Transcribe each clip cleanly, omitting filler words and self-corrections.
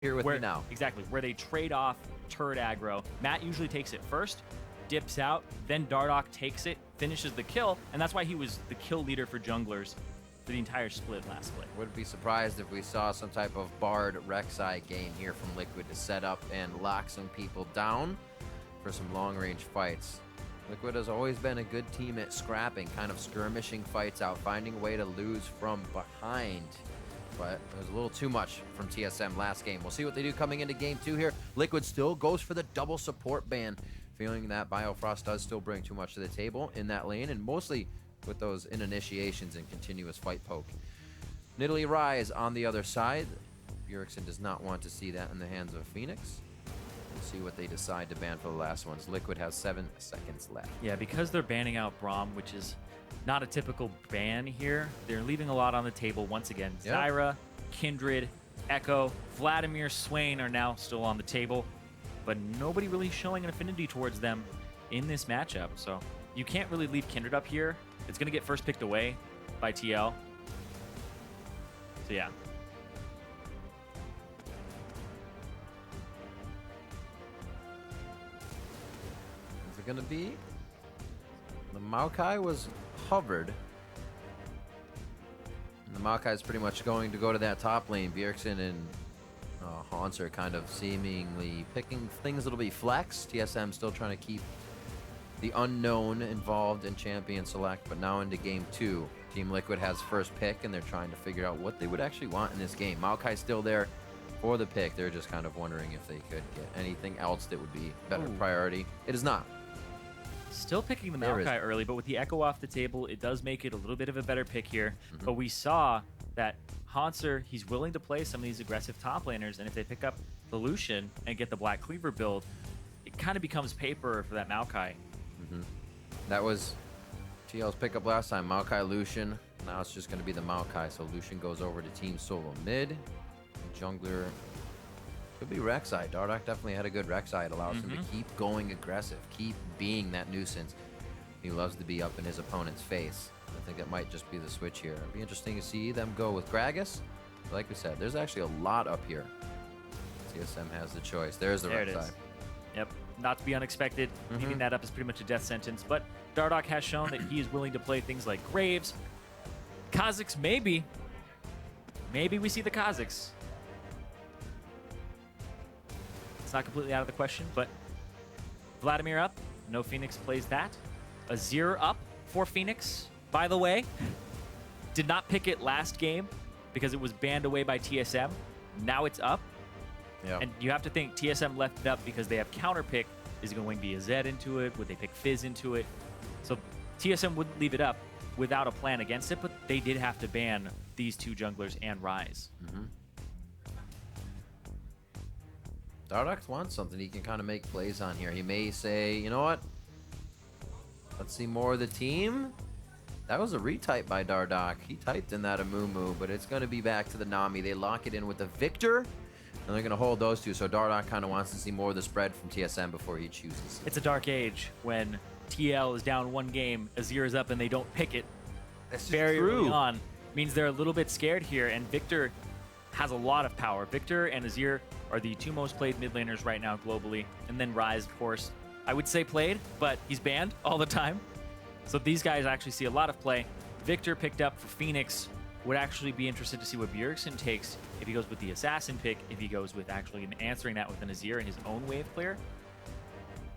Here with me now. Exactly, where they trade off turret aggro. Matt usually takes it first, dips out, then Dardoch takes it, finishes the kill, and that's why he was the kill leader for junglers for the entire split last split. Wouldn't be surprised if we saw some type of Bard Rek'Sai game here from Liquid to set up and lock some people down for some long-range fights. Liquid has always been a good team at scrapping, kind of skirmishing fights out, finding a way to lose from behind. But it was a little too much from TSM last game. We'll see what they do coming into game 2 here. Liquid still goes for the double support ban, feeling that Biofrost does still bring too much to the table in that lane, and mostly with those initiations and continuous fight poke. Nidalee Rise on the other side. Bjergsen does not want to see that in the hands of Phoenix. We'll see what they decide to ban for the last ones. Liquid has 7 seconds left. Yeah, because they're banning out Braum, which is not a typical ban here, they're leaving a lot on the table once again. Yep. Zyra, Kindred, Echo, Vladimir, Swain are now still on the table, but nobody really showing an affinity towards them in this matchup. So you can't really leave Kindred up here. It's going to get first picked away by TL. So yeah. Is it going to be? The Maokai was hovered. And the Maokai is pretty much going to go to that top lane. Bjergsen and Hans are kind of seemingly picking things that'll be flex. TSM still trying to keep the unknown involved in champion select, but now into game 2. Team Liquid has first pick, and they're trying to figure out what they would actually want in this game. Maokai's still there for the pick. They're just kind of wondering if they could get anything else that would be better priority. It is not. Still picking the Maokai early, but with the Echo off the table, it does make it a little bit of a better pick here. But we saw that Hanser, he's willing to play some of these aggressive top laners, and if they pick up the Lucian and get the Black Cleaver build, it kind of becomes paper for that Maokai. That was TL's pickup last time, Maokai Lucian. Now it's just going to be the Maokai, so Lucian goes over to Team SoloMid. Jungler could be Rek'Sai. Dardoch definitely had a good Rek'Sai. It allows him to keep going aggressive, keep being that nuisance. He loves to be up in his opponent's face. I think that might just be the switch here. It'd be interesting to see them go with Gragas. Like we said, there's actually a lot up here. TSM has the choice. There's the Rek'Sai. Yep, not to be unexpected. Leaving that up is pretty much a death sentence, but Dardoch has shown that he is willing to play things like Graves. Kha'Zix, maybe. Maybe we see the Kha'Zix. It's not completely out of the question, but Vladimir up. No Phoenix plays that. Azir up for Phoenix, by the way. Did not pick it last game because it was banned away by TSM. Now it's up. Yeah. And you have to think TSM left it up because they have counter pick. Is it going to be a Zed into it? Would they pick Fizz into it? So TSM wouldn't leave it up without a plan against it, but they did have to ban these two junglers and Rise. Dardoch wants something he can kind of make plays on here. He may say, you know what? Let's see more of the team. That was a retype by Dardoch. He typed in that Amumu, but it's going to be back to the Nami. They lock it in with the Victor, and they're going to hold those two. So Dardoch kind of wants to see more of the spread from TSM before he chooses. It's a dark age when TL is down one game, Azir is up, and they don't pick it. That's very early on. Means they're a little bit scared here, and Victor has a lot of power. Victor and Azir are the two most played mid laners right now globally, and then Rise, of course. I would say played, but he's banned all the time. So these guys actually see a lot of play. Victor picked up for Phoenix. Would actually be interested to see what Bjergsen takes if he goes with the Assassin pick, if he goes with actually answering that with an Azir and his own wave clear.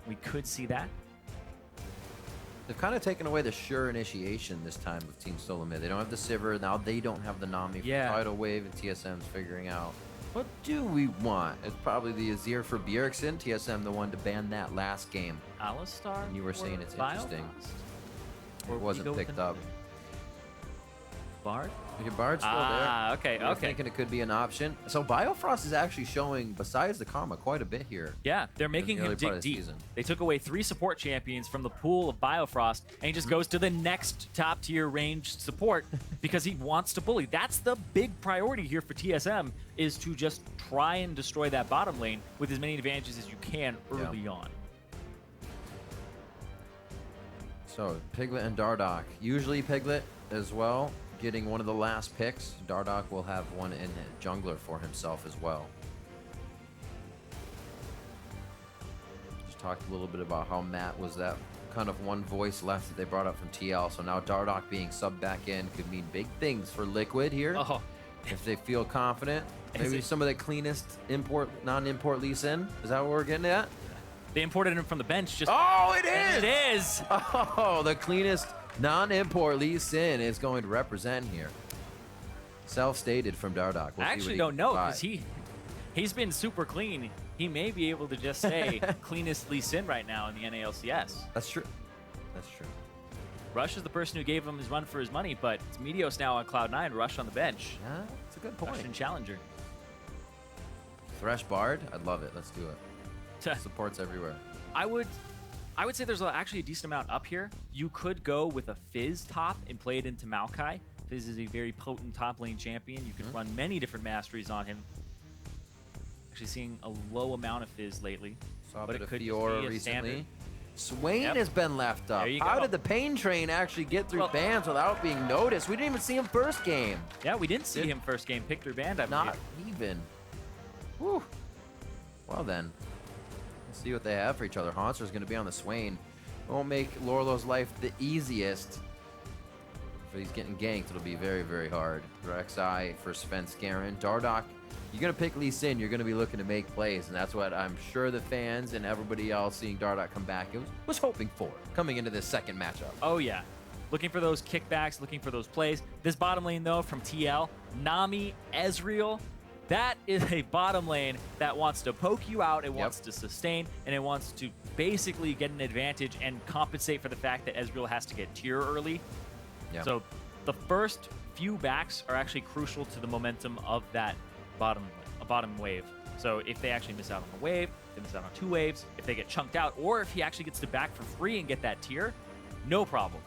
We could see that. They've kind of taken away the sure initiation this time with Team SoloMid. They don't have the Sivir. Now they don't have the Nami for tidal wave, and TSM's figuring out, what do we want? It's probably the Azir for Bjergsen. TSM the one to ban that last game. Alistar? And you were saying it's interesting. Or it wasn't picked up. Bard? Your Bard's still there. Okay, You're thinking it could be an option. So Biofrost is actually showing, besides the Karma, quite a bit here. Yeah, they're making him dig deep. They took away 3 support champions from the pool of Biofrost, and he just goes to the next top-tier ranged support because he wants to bully. That's the big priority here for TSM, is to just try and destroy that bottom lane with as many advantages as you can early on. So Piglet and Dardoch. Usually Piglet as well, getting one of the last picks. Dardoch will have one in jungler for himself as well. talked a little bit about how Matt was that kind of one voice left that they brought up from TL. So now Dardoch being subbed back in could mean big things for Liquid here. Oh. If they feel confident. Maybe some of the cleanest non-import Lee Sin. Is that what we're getting at? They imported him from the bench. Just oh, it is! It is! Oh, the cleanest non-import Lee Sin is going to represent here. Self-stated from Dardoch. I actually don't know, because he's been super clean. He may be able to just say cleanest Lee Sin right now in the NALCS. That's true. That's true. Rush is the person who gave him his run for his money, but it's Meteos now on Cloud9, Rush on the bench. Yeah, that's a good point. Rush and Challenger. Thresh Bard? I'd love it. Let's do it. Supports everywhere. I would say there's actually a decent amount up here. You could go with a Fizz top and play it into Maokai. Fizz is a very potent top lane champion. You can run many different masteries on him. Actually seeing a low amount of Fizz lately. Saw a but bit it of could Fiora be a recently. standard. Swain has been left up. How did the Pain Train actually get through bans without being noticed? We didn't even see him first game. Yeah, we didn't see him first game. Pick through banned, I believe. Not even. Whew. Well then, let's see what they have for each other. Haunter's going to be on the Swain. Won't make Lorlo's life the easiest. If he's getting ganked, it'll be very, very hard. Rek'Sai for Svenskeren. Dardoch, you're going to pick Lee Sin. You're going to be looking to make plays, and that's what I'm sure the fans and everybody else seeing Dardoch come back was hoping for coming into this second matchup. Oh, yeah. Looking for those kickbacks, looking for those plays. This bottom lane, though, from TL, Nami, Ezreal, that is a bottom lane that wants to poke you out, it wants to sustain, and it wants to basically get an advantage and compensate for the fact that Ezreal has to get tier early. Yep. So the first few backs are actually crucial to the momentum of that bottom wave. So if they actually miss out on the wave, they miss out on 2 waves, if they get chunked out, or if he actually gets to back for free and get that tier, no problem.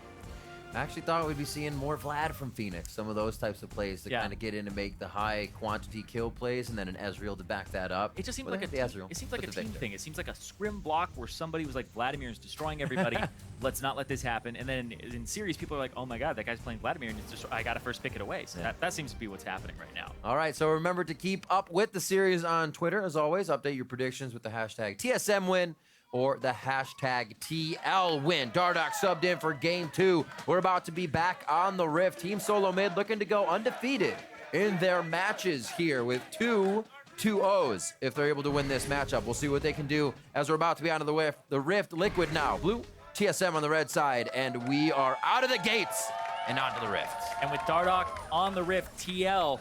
I actually thought we'd be seeing more Vlad from Phoenix, some of those types of plays to kind of get in and make the high quantity kill plays, and then an Ezreal to back that up. It just seems like a team thing. It seems like a scrim block where somebody was like, Vladimir is destroying everybody. Let's not let this happen. And then in series, people are like, oh my god, that guy's playing Vladimir, and I got to first pick it away. So that seems to be what's happening right now. All right, so remember to keep up with the series on Twitter. As always, update your predictions with the hashtag TSM win or the hashtag TL win. Dardoch subbed in for game 2. We're about to be back on the Rift. Team SoloMid looking to go undefeated in their matches here with 2 2-0s if they're able to win this matchup. We'll see what they can do as we're about to be out of the Rift. Liquid now. Blue, TSM on the red side, and we are out of the gates and onto the Rift. And with Dardoch on the Rift, TL,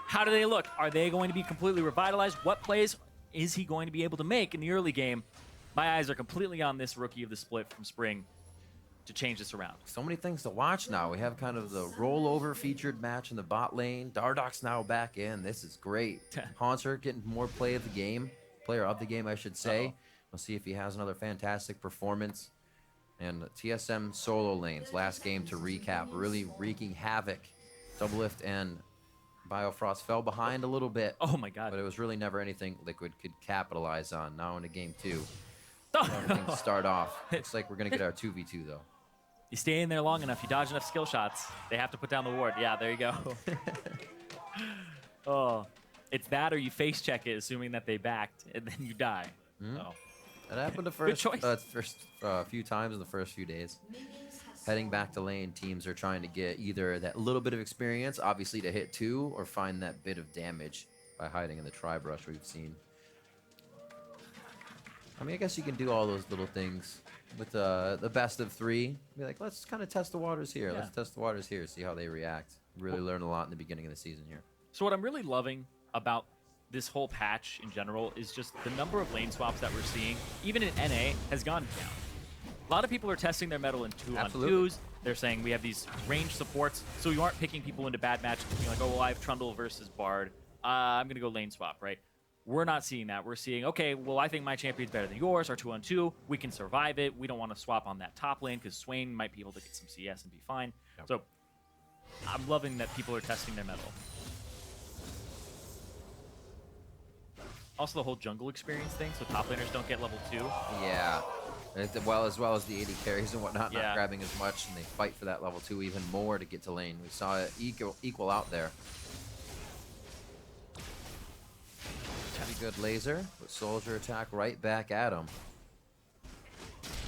how do they look? Are they going to be completely revitalized? What plays is he going to be able to make in the early game? My eyes are completely on this rookie of the split from Spring to change this around. So many things to watch now. We have kind of the rollover featured match in the bot lane. Dardoch's now back in. This is great. Haunter getting more player of the game, I should say. We'll see if he has another fantastic performance. And TSM solo lanes, last game to recap, really wreaking havoc. Doublelift and Biofrost fell behind a little bit. Oh my god. But it was really never anything Liquid could capitalize on. Now into game 2. Everything to start off. Looks like we're going to get our 2v2 though. You stay in there long enough, you dodge enough skill shots, they have to put down the ward. Yeah, there you go. Oh, it's that or you face check it, assuming that they backed, and then you die. Oh. That happened the first few times in the first few days. Heading back to lane, teams are trying to get either that little bit of experience, obviously to hit 2, or find that bit of damage by hiding in the tri-brush we've seen. I mean, I guess you can do all those little things with the best of 3. Be like, let's kind of test the waters here. Yeah. Let's test the waters here, see how they react. Really learn a lot in the beginning of the season here. So what I'm really loving about this whole patch in general is just the number of lane swaps that we're seeing, even in NA, has gone down. A lot of people are testing their metal in 2-on-2s. They're saying we have these range supports, so you aren't picking people into bad matches being like, oh, well, I have Trundle versus Bard. I'm going to go lane swap, right? We're not seeing that. We're seeing, okay, well, I think my champion's better than yours, our 2-on-2. We can survive it. We don't want to swap on that top lane because Swain might be able to get some CS and be fine. Yep. So I'm loving that people are testing their metal. Also, the whole jungle experience thing, so top laners don't get level 2. Yeah. As well as the AD carries and whatnot, not grabbing as much, and they fight for that level 2 even more to get to lane. We saw it equal out there. There we good laser, but Soldier attack right back at him.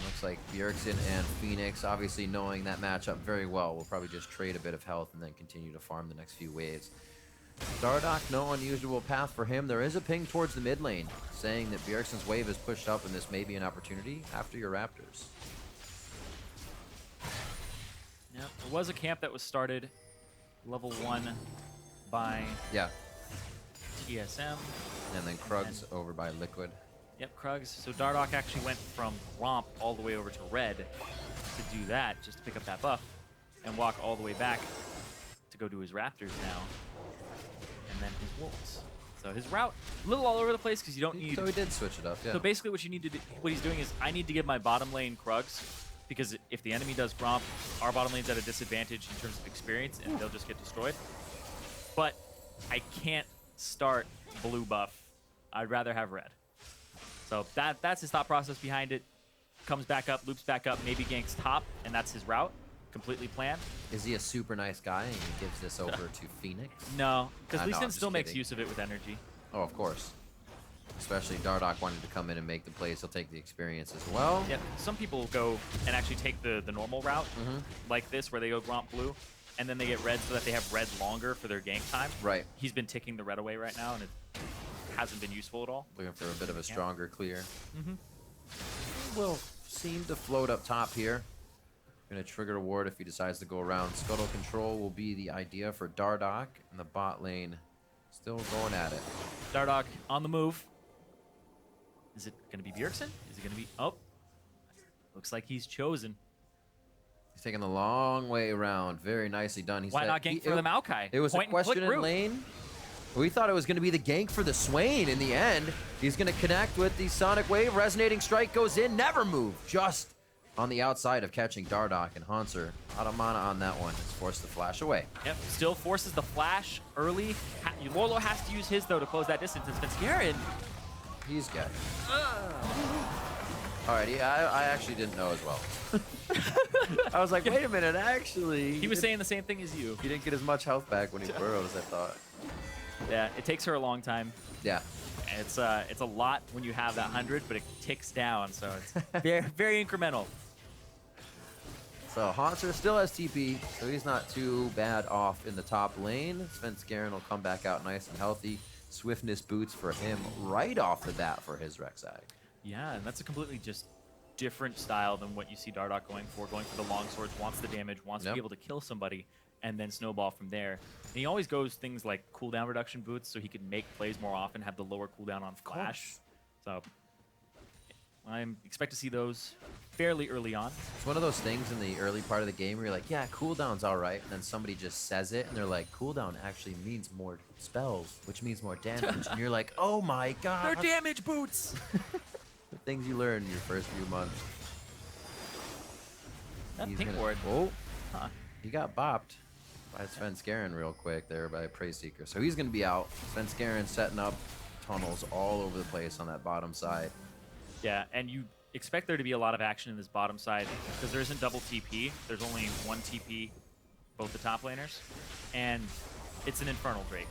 Looks like Bjergsen and Phoenix, obviously knowing that matchup very well, will probably just trade a bit of health and then continue to farm the next few waves. Dardoch, no unusual path for him. There is a ping towards the mid lane, saying that Bjergsen's wave is pushed up and this may be an opportunity after your Raptors. Yeah, there was a camp that was started level 1 by TSM. And then Krug's over by Liquid. Yep, Krugs. So Dardoch actually went from Romp all the way over to Red to do that, just to pick up that buff, and walk all the way back to go do his Raptors now, and then his Wolves. So his route, a little all over the place because you don't need... So he did switch it up, yeah. So basically what you need to do, what he's doing is, I need to give my bottom lane Krugs, because if the enemy does Gromp, our bottom lane's at a disadvantage in terms of experience, and they'll just get destroyed. But I can't start blue buff. I'd rather have red. So that's his thought process behind it. Comes back up, loops back up, maybe ganks top, and that's his route. Completely planned. Is he a super nice guy and he gives this over to Phoenix? No, because Lee Sin no, still makes use of it with energy. Oh, of course. Especially Dardoch wanting to come in and make the plays. He'll take the experience as well. Yeah, some people go and actually take the normal route, like this, where they go Gromp blue, and then they get red so that they have red longer for their gank time. Right. He's been ticking the red away right now, and it hasn't been useful at all. Looking for a bit of a stronger clear. Will seem to float up top here. Going to trigger a ward if he decides to go around. Scuttle control will be the idea for Dardoch, and the bot lane still going at it. Dardoch on the move. Is it going to be Bjergsen? Is it going to be... Oh. Looks like he's chosen. He's taking the long way around. Very nicely done. He Why said, not gank for the Maokai? It was Point a question in route. lane. We thought it was going to be the gank for the Swain in the end. He's going to connect with the Sonic Wave. Resonating Strike goes in. Never move. Just on the outside of catching Dardoch, and Hanser out of mana on that one. It's forced to flash away. Yep, still forces the flash early. Lolo has to use his, though, to close that distance. It's been scaring. He's got it. Alrighty, I actually didn't know as well. I was like, wait a minute, actually. He was saying the same thing as you. He didn't get as much health back when he burrows, I thought. Yeah, it takes her a long time. Yeah. It's a lot when you have that 100, but it ticks down, so it's very, very incremental. So Hanser still has TP, so he's not too bad off in the top lane. Svenskeren will come back out nice and healthy. Swiftness boots for him right off the bat for his Rek'Sai. Yeah, and that's a completely just different style than what you see Dardoch going for the long swords, wants the damage, wants to be able to kill somebody, and then snowball from there. And he always goes things like cooldown reduction boots, so he can make plays more often, have the lower cooldown on flash. So I expect to see those fairly early on. It's one of those things in the early part of the game where you're like, yeah, cooldown's all right, and then somebody just says it, and they're like, cooldown actually means more spells, which means more damage, and you're like, oh my god. They're damage boots! The things you learn in your first few months. That pink ward. Oh, he got bopped by Svenskeren real quick there by Praise Seeker. So he's going to be out. Svenskeren setting up tunnels all over the place on that bottom side. Yeah, and you expect there to be a lot of action in this bottom side because there isn't double TP. There's only one TP, both the top laners, and it's an Infernal Drake.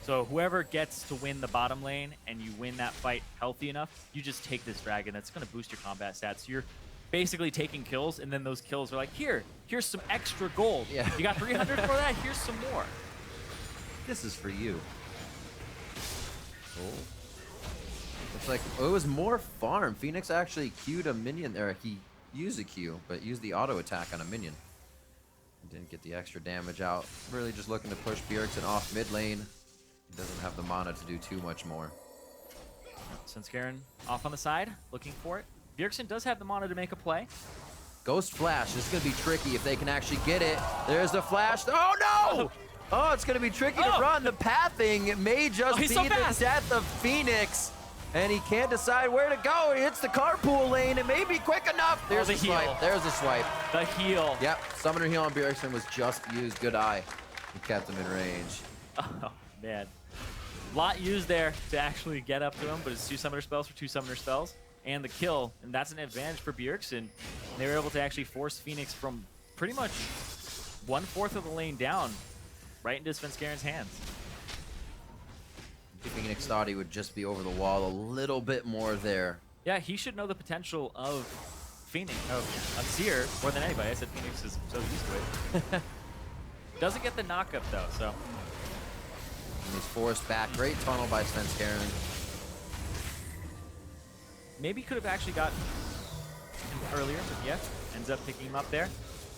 So whoever gets to win the bottom lane and you win that fight healthy enough, you just take this dragon. That's going to boost your combat stats. So you're basically taking kills, and then those kills are like, here's some extra gold. Yeah. You got 300 for that? Here's some more. This is for you. Oh. Looks like it was more farm. Phoenix actually queued a minion there. He used a Q, but used the auto attack on a minion. Didn't get the extra damage out. Really just looking to push Bjergsen off mid lane. He doesn't have the mana to do too much more. Svenskeren off on the side, looking for it. Bjergsen does have the mana to make a play. Ghost Flash. This is going to be tricky if they can actually get it. There's the flash. Oh, no! Oh, it's going to be tricky to run. The pathing may just be so the fast. death of Phoenix. And he can't decide where to go. He hits the carpool lane. It may be quick enough. There's the the swipe. heal. There's the swipe. The heal. Yep. Summoner heal on Bjergsen was just used. Good eye. He kept him in range. Oh, man. Lot used there to actually get up to him, but it's 2 summoner spells for 2 summoner spells. And the kill, and that's an advantage for Bjergsen. They were able to actually force Phoenix from pretty much 1/4 of the lane down right into Svenskeren's hands. Phoenix thought he would just be over the wall a little bit more there. Yeah, he should know the potential of Phoenix, of Seer more than anybody. I said Phoenix is so used to it. Doesn't get the knockup though, so. And he's forced back. Great tunnel by Svenskeren. Maybe could have actually got him earlier, but yeah, ends up picking him up there.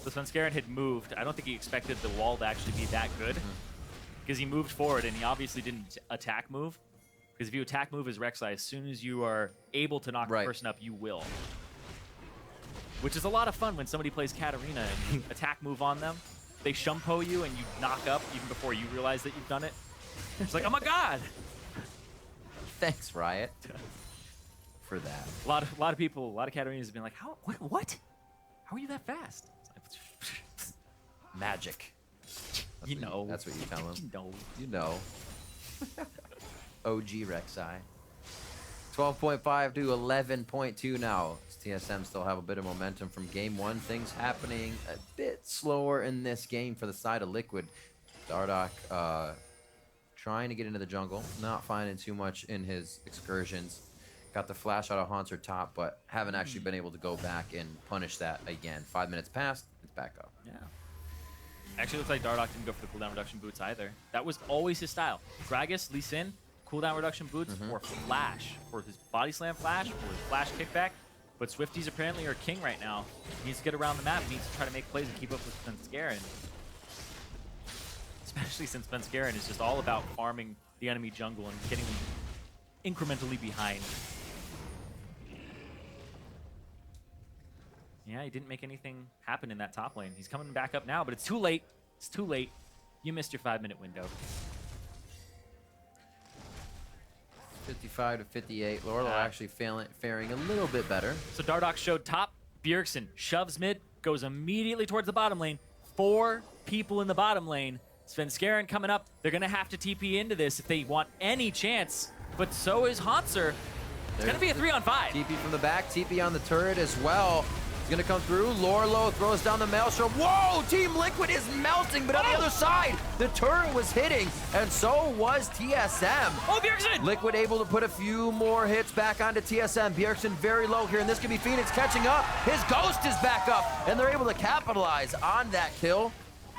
So Svenskeren had moved. I don't think he expected the wall to actually be that good because he moved forward and he obviously didn't attack move. Because if you attack move as Rek'Sai, as soon as you are able to knock the person up, you will. Which is a lot of fun when somebody plays Katarina and you attack move on them. They shumpo you and you knock up even before you realize that you've done it. It's like, oh my god! Thanks, Riot, for that. A lot of people, a lot of Katarinas have been like, how? What? How are you that fast? Magic. You know. That's what you tell him. You know. You know. OG Rek'Sai. 12.5 to 11.2 now. TSM still have a bit of momentum from game one. Things happening a bit slower in this game for the side of Liquid. Dardoch trying to get into the jungle, not finding too much in his excursions. Got the flash out of Haunter top, but haven't actually been able to go back and punish that again. 5 minutes passed, it's back up. Yeah. Actually, looks like Dardoch didn't go for the cooldown reduction boots either. That was always his style. Gragas, Lee Sin, cooldown reduction boots, or flash for his body slam flash, or his flash kickback. But Swifties apparently are king right now. He needs to get around the map. He needs to try to make plays and keep up with Svenskeren. Especially since Svenskeren is just all about farming the enemy jungle and getting them incrementally behind. Yeah, he didn't make anything happen in that top lane. He's coming back up now, but it's too late. It's too late. You missed your 5-minute window. 55 to 58. Lorlo actually faring a little bit better. So Dardoch showed top. Bjergsen shoves mid, goes immediately towards the bottom lane. 4 people in the bottom lane. Svenskeren coming up. They're going to have to TP into this if they want any chance. But so is Haunter. It's going to be a 3-on-5. TP from the back, TP on the turret as well. He's going to come through. Lorlo throws down the Maelstrom. Whoa! Team Liquid is melting, but on the other side, the turret was hitting, and so was TSM. Oh, Bjergsen! Liquid able to put a few more hits back onto TSM. Bjergsen very low here, and this could be Phoenix catching up. His Ghost is back up, and they're able to capitalize on that kill.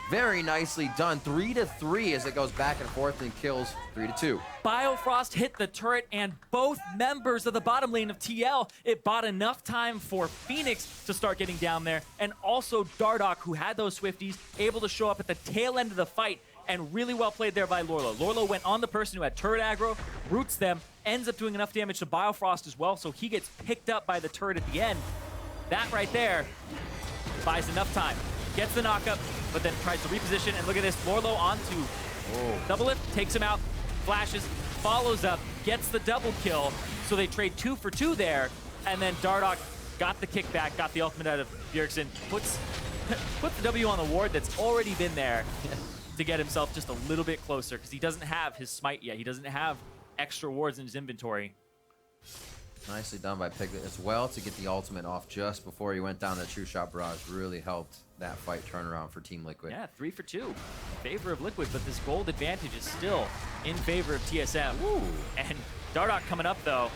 Very nicely done. 3-3 as it goes back and forth and kills 3-2. Biofrost hit the turret and both members of the bottom lane of TL. It bought enough time for Phoenix to start getting down there, and also Dardoch, who had those Swifties, able to show up at the tail end of the fight, and really well played there by Lorlo. Lorlo went on the person who had turret aggro, roots them, ends up doing enough damage to Biofrost as well, so he gets picked up by the turret at the end. That right there buys enough time. Gets the knockup, but then tries to reposition, and look at this, Lorlo onto double lift, takes him out, flashes, follows up, gets the double kill, so they trade 2 for 2 there, and then Dardoch got the kickback, got the ultimate out of Bjergsen, puts the W on the ward that's already been there to get himself just a little bit closer, because he doesn't have his smite yet, he doesn't have extra wards in his inventory. Nicely done by Piglet as well to get the ultimate off just before he went down. That True Shot Barrage really helped that fight turn around for Team Liquid. Yeah, 3 for 2 in favor of Liquid, but this gold advantage is still in favor of TSM. Ooh. And Dardoch coming up though.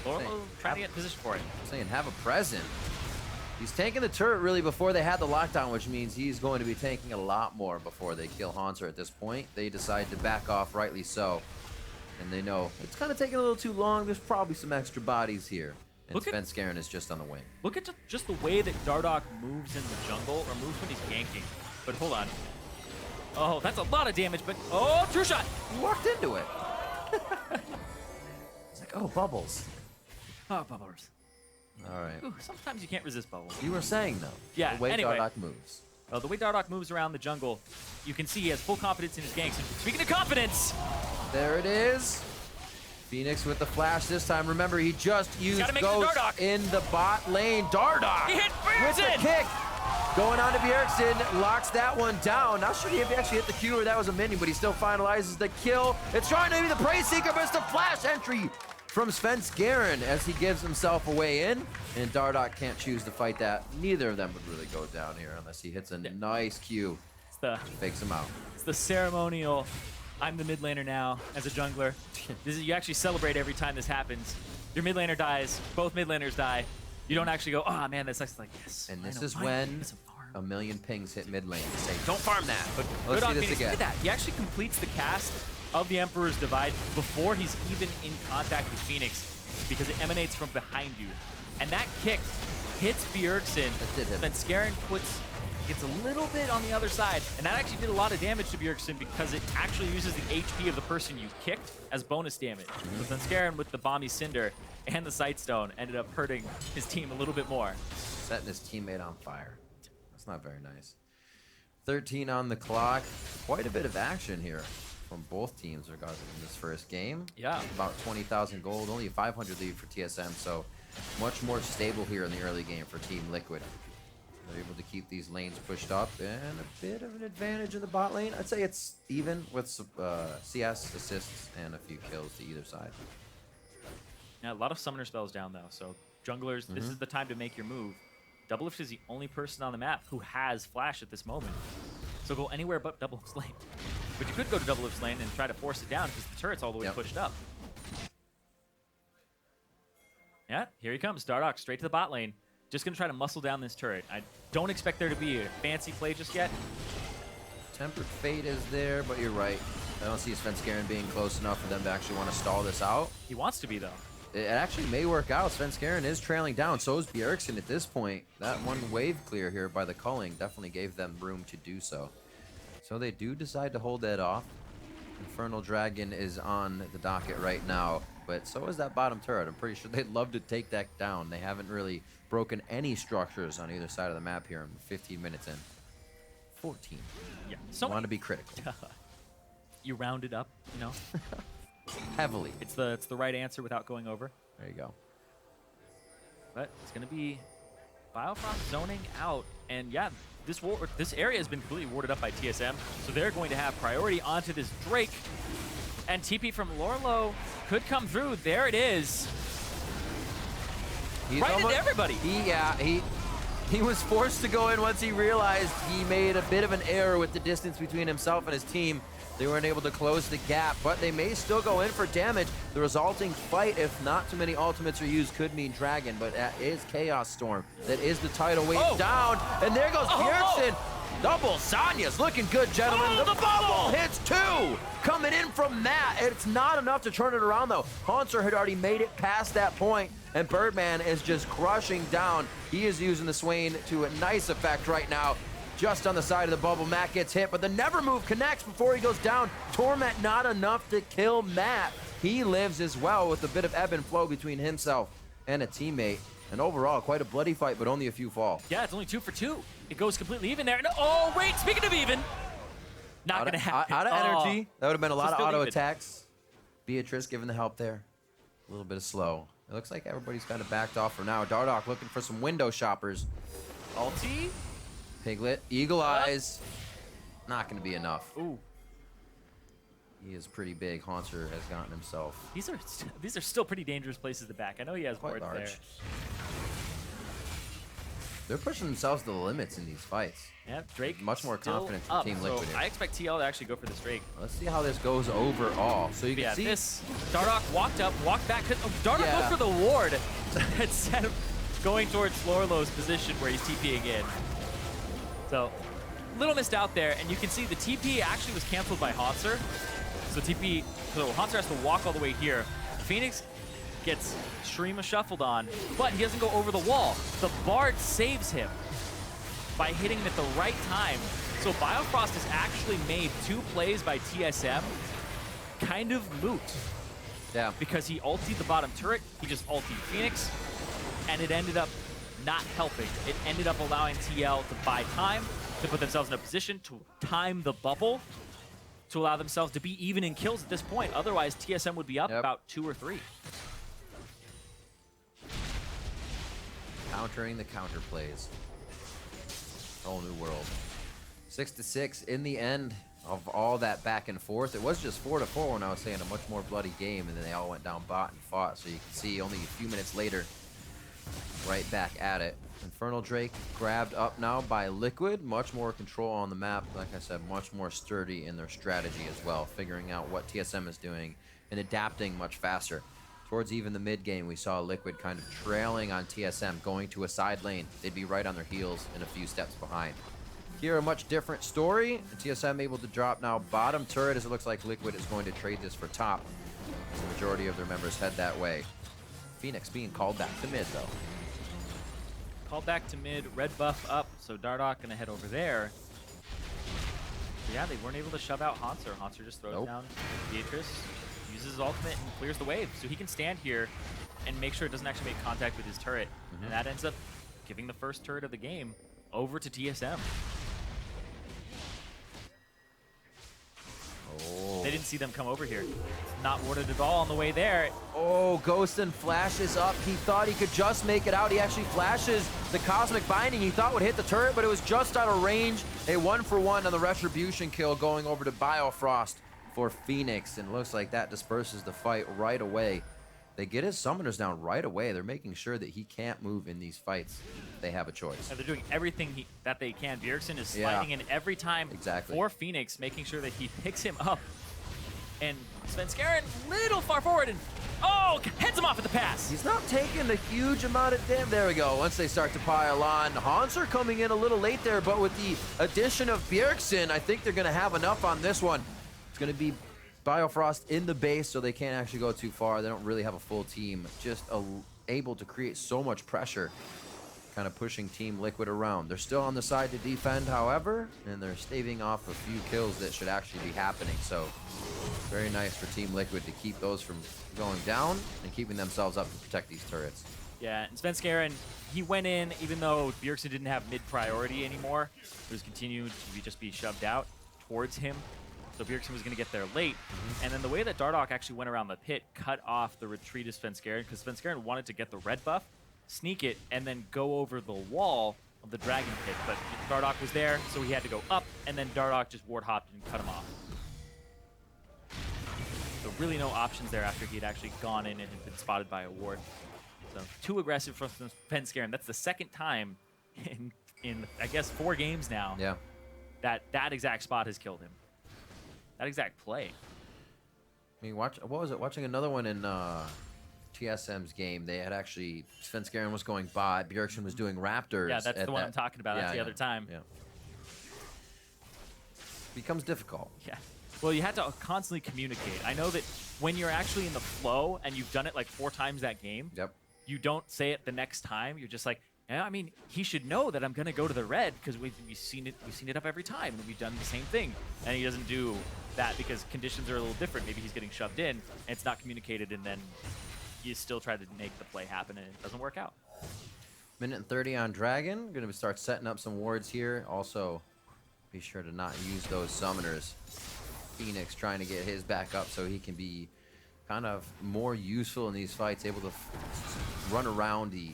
Lorlo trying to get in position for it. I'm saying have a present. He's tanking the turret really before they had the lockdown, which means he's going to be tanking a lot more before they kill Haunter at this point. They decide to back off, rightly so. And they know it's kind of taking a little too long. There's probably some extra bodies here. And Svenskeren is just on the wing. Look at just the way that Dardoch moves in the jungle, or moves when he's ganking. But hold on. Oh, that's a lot of damage, but oh, True Shot! He walked into it. It's like, oh, bubbles. Oh, bubbles. All right. Ooh, sometimes you can't resist bubbles. You were saying, though, Yeah, the way anyway. Dardoch moves. The way Dardoch moves around the jungle, you can see he has full confidence in his ganks. And speaking of confidence, there it is. Phoenix with the flash this time. Remember, he just used Ghost in the bot lane. Dardoch he hit with the kick. Going on to Bjergsen, locks that one down. Not sure if he actually hit the Q or that was a minion, but he still finalizes the kill. It's trying to be the Prey Seeker, but it's the flash entry from Svenskeren as he gives himself away in. And Dardoch can't choose to fight that. Neither of them would really go down here unless he hits a nice Q. Fakes him out. It's the ceremonial I'm the mid laner now as a jungler. You actually celebrate every time this happens. Your mid laner dies, both mid laners die. You don't actually go, oh man, that sucks. Like, yes. And this is when a million pings hit mid lane to say, don't farm that. But Let's see this again. Look at that. He actually completes the cast of the Emperor's Divide before he's even in contact with Phoenix because it emanates from behind you. And that kick hits Bjergsen. Then Scarin gets a little bit on the other side. And that actually did a lot of damage to Bjergsen because it actually uses the HP of the person you kicked as bonus damage. But then Scarin with the Bomby Cinder and the Sightstone ended up hurting his team a little bit more. Setting his teammate on fire. That's not very nice. 13 on the clock. Quite a bit of action here from both teams regarding this first game. Yeah. About 20,000 gold, only a 500 lead for TSM, so much more stable here in the early game for Team Liquid. They're able to keep these lanes pushed up and a bit of an advantage in the bot lane. I'd say it's even with CS assists and a few kills to either side. Yeah, a lot of summoner spells down though, so junglers, this is the time to make your move. Doublelift is the only person on the map who has flash at this moment. So go anywhere but Doublelift's lane. But you could go to Doublelift's lane and try to force it down because the turret's all the way pushed up. Yeah, here he comes. Dardoch straight to the bot lane. Just going to try to muscle down this turret. I don't expect there to be a fancy play just yet. Tempered Fate is there, but you're right. I don't see Svenskeren being close enough for them to actually want to stall this out. He wants to be, though. It actually may work out. Svenskeren is trailing down. So is Bjergsen at this point. That one wave clear here by the culling definitely gave them room to do so. So they do decide to hold that off. Infernal Dragon is on the docket right now, but so is that bottom turret. I'm pretty sure they'd love to take that down. They haven't really broken any structures on either side of the map here in 15 minutes in. 14. Yeah. So want to be critical. You round it up, you know? Heavily. It's the right answer without going over. There you go. But it's going to be Biofrost zoning out. And yeah, this area has been completely warded up by TSM. So they're going to have priority onto this Drake. And TP from Lorlo could come through. There it is. He's right into everybody. He was forced to go in once he realized he made a bit of an error with the distance between himself and his team. They weren't able to close the gap, but they may still go in for damage. The resulting fight, if not too many ultimates are used, could mean Dragon, but that is Chaos Storm. That is the tidal wave down, and there goes Bjergsen. Double Sanya's looking good, gentlemen. The bubble hits two. Coming in from that. It's not enough to turn it around, though. Haunter had already made it past that point, and Birdman is just crushing down. He is using the Swain to a nice effect right now. Just on the side of the bubble, Matt gets hit, but the Never Move connects before he goes down. Torment not enough to kill Matt. He lives as well with a bit of ebb and flow between himself and a teammate. And overall, quite a bloody fight, but only a few fall. Yeah, it's only 2 for 2. It goes completely even there. No, oh, wait, speaking of even. Not going to happen. Out of energy. That would have been a lot of auto attacks. Beatrice giving the help there. A little bit of slow. It looks like everybody's kind of backed off for now. Dardoch looking for some window shoppers. Ulti. Piglet, Eagle Eyes, not going to be enough. Ooh. He is pretty big. Haunter has gotten himself. These are still pretty dangerous places to back. I know he has quite wards large. there. They're pushing themselves to the limits in these fights. Yeah, Drake much more confident for Team Liquid here. I expect TL to actually go for this Drake. Let's see how this goes overall. So you can see this. Dardoch walked up, walked back. Dardoch goes for the ward instead of going towards Lorlo's position where he's TPing in. So, little missed out there, and you can see the TP actually was canceled by Haunter. So Haunter has to walk all the way here. Phoenix gets Stream shuffled on, but he doesn't go over the wall. The Bard saves him by hitting him at the right time. So Biofrost has actually made 2 plays by TSM kind of moot. Yeah. Because he ultied the bottom turret, he just ultied Phoenix, and it ended up not helping. It ended up allowing TL to buy time, to put themselves in a position to time the bubble, to allow themselves to be even in kills at this point. Otherwise, TSM would be up about 2 or 3. Countering the counter plays. Whole new world. 6-6 in the end of all that back and forth. It was just 4-4 when I was saying a much more bloody game, and then they all went down bot and fought. So you can see only a few minutes later, right back at it. Infernal Drake grabbed up now by Liquid. Much more control on the map. Like I said, much more sturdy in their strategy as well, figuring out what TSM is doing and adapting much faster. Towards even the mid game, we saw Liquid kind of trailing on TSM, going to a side lane. They'd be right on their heels and a few steps behind. Here, a much different story. TSM able to drop now bottom turret, as it looks like Liquid is going to trade this for top. The majority of their members head that way. Phoenix being called back to mid, though. Called back to mid, red buff up, so Dardoch gonna head over there. But yeah, they weren't able to shove out Hanser. Hanser just throws down Beatrice, uses his ultimate and clears the wave. So he can stand here and make sure it doesn't actually make contact with his turret. And that ends up giving the first turret of the game over to TSM. Oh. They didn't see them come over here. Not warded at all on the way there. Oh, Ghostin flashes up. He thought he could just make it out. He actually flashes the Cosmic Binding he thought would hit the turret, but it was just out of range. A 1-for-1 on the Retribution kill going over to Biofrost for Phoenix, and looks like that disperses the fight right away. They get his summoners down right away. They're making sure that he can't move in these fights. They have a choice. And they're doing everything that they can. Bjergsen is sliding in every time for Phoenix, making sure that he picks him up. And Svenskeren, little far forward, and oh, heads him off at the pass. He's not taking a huge amount of damage. There we go. Once they start to pile on, Hanser coming in a little late there, but with the addition of Bjergsen, I think they're going to have enough on this one. It's going to be Biofrost in the base, so they can't actually go too far. They don't really have a full team. Just able to create so much pressure, kind of pushing Team Liquid around. They're still on the side to defend, however, and they're staving off a few kills that should actually be happening. So very nice for Team Liquid to keep those from going down and keeping themselves up to protect these turrets. Yeah, and Svenskeren, he went in, even though Bjergsen didn't have mid priority anymore. It was continued to just be shoved out towards him. So Bjergsen was going to get there late. And then the way that Dardoch actually went around the pit cut off the retreat of Svenskeren, because Svenskeren wanted to get the red buff, sneak it, and then go over the wall of the dragon pit. But Dardoch was there, so he had to go up, and then Dardoch just ward hopped and cut him off. So really no options there after he had actually gone in and had been spotted by a ward. So too aggressive from Svenskeren. That's the second time in I guess 4 games now that exact spot has killed him. That exact play. I mean, what was it? Watching another one in TSM's game, they had actually, Svenskeren was going bot, Bjergsen was doing Raptors. Yeah, that's the one I'm talking about. That's the other time. Yeah. Becomes difficult. Yeah. Well, you had to constantly communicate. I know that when you're actually in the flow and you've done it like 4 times that game, you don't say it the next time. You're just like, yeah, I mean, he should know that I'm going to go to the red because we've seen it up every time and we've done the same thing. And he doesn't do that because conditions are a little different. Maybe he's getting shoved in and it's not communicated, and then you still try to make the play happen and it doesn't work out. Minute and 30 on Dragon. Going to start setting up some wards here. Also, be sure to not use those summoners. Phoenix trying to get his back up so he can be kind of more useful in these fights, able to run around the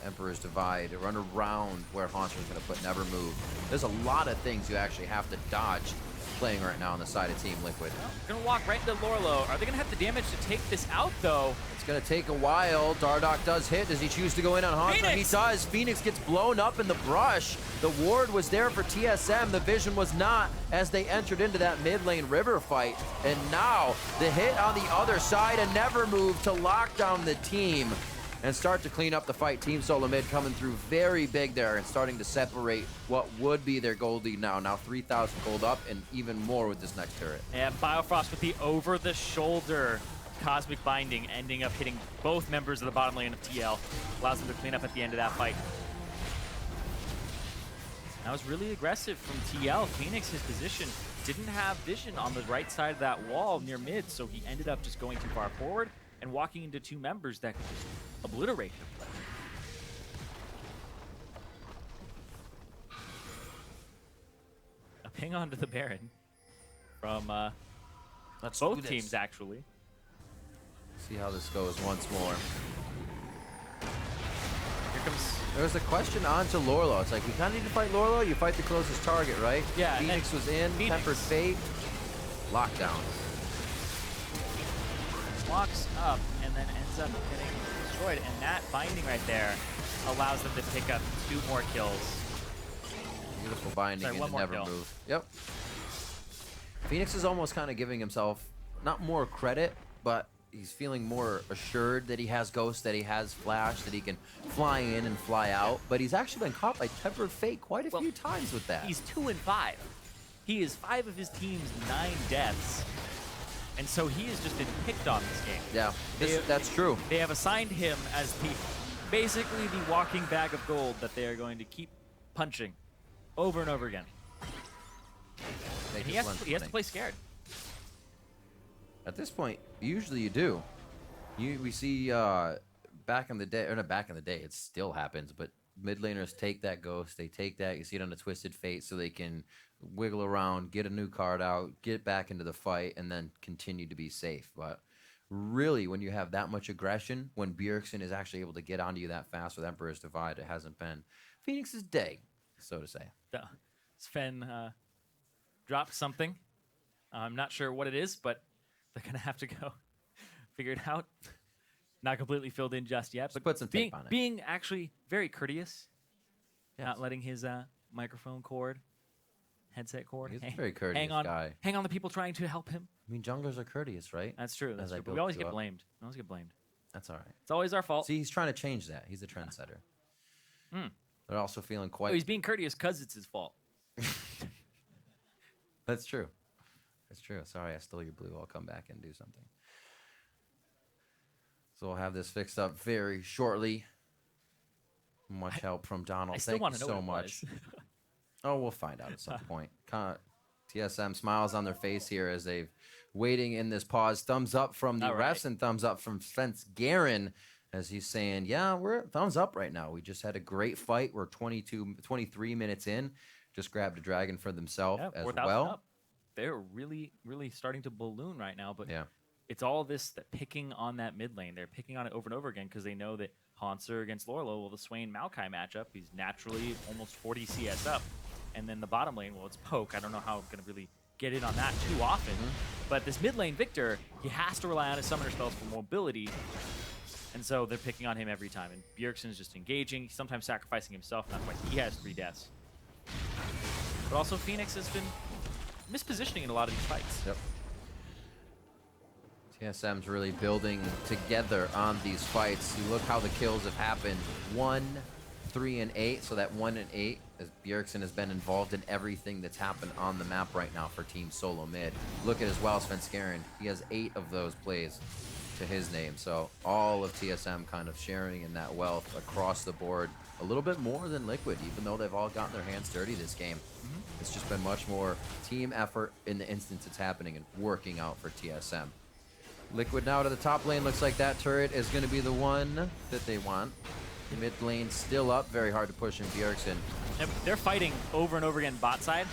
Emperor's Divide, run around where Hanser's going to put Never Move. There's a lot of things you actually have to dodge playing right now on the side of Team Liquid. Well, going to walk right into Lorlo. Are they going to have the damage to take this out, though? It's going to take a while. Dardoch does hit. Does he choose to go in on Hanser? Phoenix! He does. Phoenix gets blown up in the brush. The ward was there for TSM. The vision was not as they entered into that mid lane river fight. And now the hit on the other side, a Never Move to lock down the team and start to clean up the fight. Team SoloMid coming through very big there and starting to separate what would be their gold lead now. Now 3,000 gold up and even more with this next turret. And Biofrost with the over-the-shoulder Cosmic Binding, ending up hitting both members of the bottom lane of TL. Allows them to clean up at the end of that fight. That was really aggressive from TL. Phoenix, his position, didn't have vision on the right side of that wall near mid, so he ended up just going too far forward and walking into 2 members that could just obliterate him. A ping onto the Baron from both teams, actually. See how this goes once more. Here comes... There's a question on to Lorlo. It's like, we kind of need to fight Lorlo. You fight the closest target, right? Yeah. Phoenix was in. Tempered Fate. Lockdown. walks up and then ends up getting destroyed. And that binding right there allows them to pick up 2 more kills. Beautiful binding. Sorry, and one to more never kill. move. Yep. Phoenix is almost kind of giving himself not more credit, but he's feeling more assured that he has Ghost, that he has Flash, that he can fly in and fly out. But he's actually been caught by Tempered Fate quite a few times with that. He's 2 and 5. He is 5 of his team's 9 deaths. And so he has just been picked on this game. Yeah, that's true. They have assigned him as basically the walking bag of gold that they are going to keep punching over and over again. And he has to play scared. At this point, usually you do. We see back in the day, or not back in the day, it still happens, but mid laners take that Ghost, they take that, you see it on the Twisted Fate, so they can wiggle around, get a new card out, get back into the fight, and then continue to be safe. But really, when you have that much aggression, when Bjergsen is actually able to get onto you that fast with Emperor's Divide, it hasn't been Phoenix's day, so to say. Sven dropped something. I'm not sure what it is, but they're going to have to go figure it out. Not completely filled in just yet, but put some tape on it. Being actually very courteous, Yes. not letting his microphone cord, headset cord, He's a very courteous guy. hang on the people trying to help him. I mean, junglers are courteous, right? That's true. That's As I true. But build we always you get up. blamed. We always get blamed. That's all right. It's always our fault. See, he's trying to change that. He's a trendsetter. They're also feeling quite... Oh, he's being courteous because it's his fault. That's true. That's true. Sorry, I stole your blue. I'll come back and do something. So we'll have this fixed up very shortly. Much help from Donald. I still Thank want you to know so what it much. was. Oh, we'll find out at some point. TSM smiles on their face here as they've waiting in this pause. Thumbs up from the All refs right. and thumbs up from Spence Guerin as he's saying, yeah, we're thumbs up right now. We just had a great fight. We're 23 minutes in. Just grabbed a dragon for themselves Yeah, as 4,000 well. up. They're really, really starting to balloon right now, but Yeah. it's all this that picking on that mid lane. They're picking on it over and over again because they know that Hanser against Lorlo, well, the Swain Maokai matchup, he's naturally almost 40 CS up. And then the bottom lane, well, it's Poke. I don't know how I'm going to really get in on that too often. But this mid lane Victor, he has to rely on his summoner spells for mobility. And so they're picking on him every time. And Bjergsen's just engaging, sometimes sacrificing himself. That's why he has 3 deaths. But also Phoenix has been mispositioning in a lot of these fights. Yep. TSM's really building together on these fights. You look how the kills have happened. 1, 3, and 8. So that 1 and 8, as Bjergsen has been involved in everything that's happened on the map right now for Team SoloMid. Look at as well, Svenskeren. He has 8 of those plays to his name. So all of TSM kind of sharing in that wealth across the board. A little bit more than Liquid, even though they've all gotten their hands dirty this game. It's just been much more team effort in the instance it's happening and working out for TSM. Liquid now to the top lane. Looks like that turret is going to be the one that they want. Mid lane still up. Very hard to push in Bjergsen. They're fighting over and over again bot side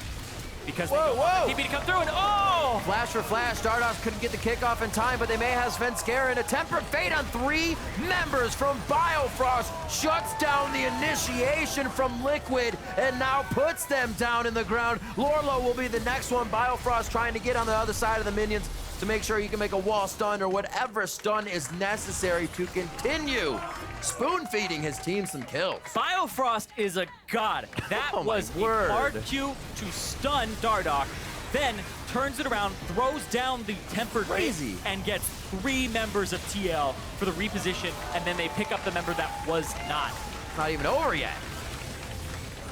because Whoa, they whoa! TP to come through and oh! Flash for flash. Dardos couldn't get the kickoff in time, but they may have Svenskeren. A Tempered Fate on 3 members from Biofrost shuts down the initiation from Liquid and now puts them down in the ground. Lorlo will be the next one. Biofrost trying to get on the other side of the minions to make sure you can make a wall stun or whatever stun is necessary to continue spoon-feeding his team some kills. Biofrost is a god. That Oh my was word. a hard Q to stun Dardoch, then turns it around, throws down the Tempered Crazy. Fate, and gets 3 members of TL for the reposition, and then they pick up the member that was not. Not even over yet.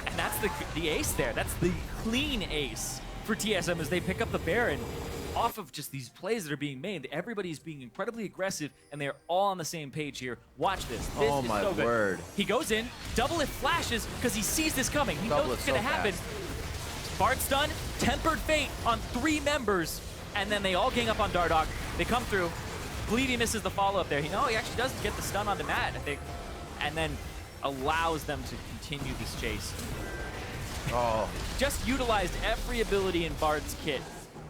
And that's the ace there. That's the clean ace for TSM as they pick up the Baron off of just these plays that are being made. Everybody's being incredibly aggressive, and they're all on the same page here. Watch this. This Oh is my so good. word. He goes in, double it flashes because he sees this coming. He Double knows it it's going to so happen. Bard stun, Tempered Fate on 3 members, and then they all gang up on Dardoch. They come through. Bleedy misses the follow-up there. He actually does get the stun onto Matt, I think, and then allows them to continue this chase. Oh, Just utilized every ability in Bard's kit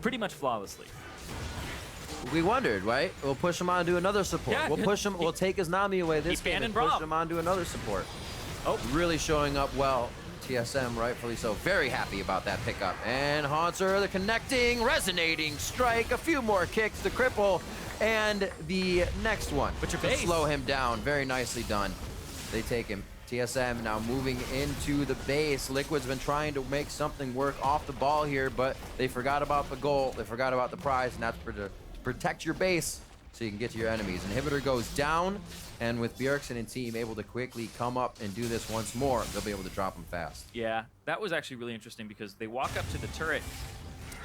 pretty much flawlessly. we wondered, right? We'll push him on to another support. Yeah, We'll push him. We'll take his Nami away this Keep game banning and push Braum. him on to another support. Oh, Really showing up well. TSM, rightfully so. Very happy about that pickup. And Hanser, the connecting, resonating strike. A few more kicks to cripple And the next one But your to base. slow him down. Very nicely done. They take him. TSM now moving into the base. Liquid's been trying to make something work off the ball here, but they forgot about the goal. They forgot about the prize, and that's to protect your base so you can get to your enemies. Inhibitor goes down, and with Bjergsen and team able to quickly come up and do this once more, they'll be able to drop him fast. Yeah, that was actually really interesting because they walk up to the turret.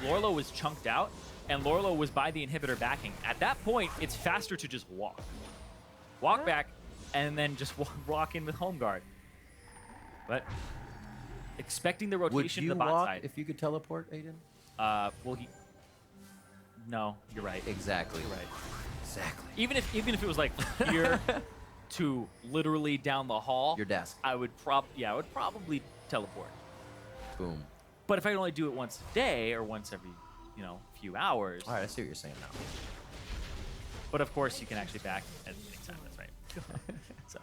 Lorlo was chunked out, and Lorlo was by the inhibitor backing. At that point, it's faster to just walk. Walk back, and then just walk in with home guard. But expecting the rotation to the bot side. If you could teleport, Aiden? Well, no, you're right. Exactly. You're right. Exactly. Even if it was like here to literally down the hall, Your desk. I would probably teleport. Boom. But if I could only do it once a day or once every, few hours. All right, I see what you're saying now. But of course, you can actually back at any time. That's right. So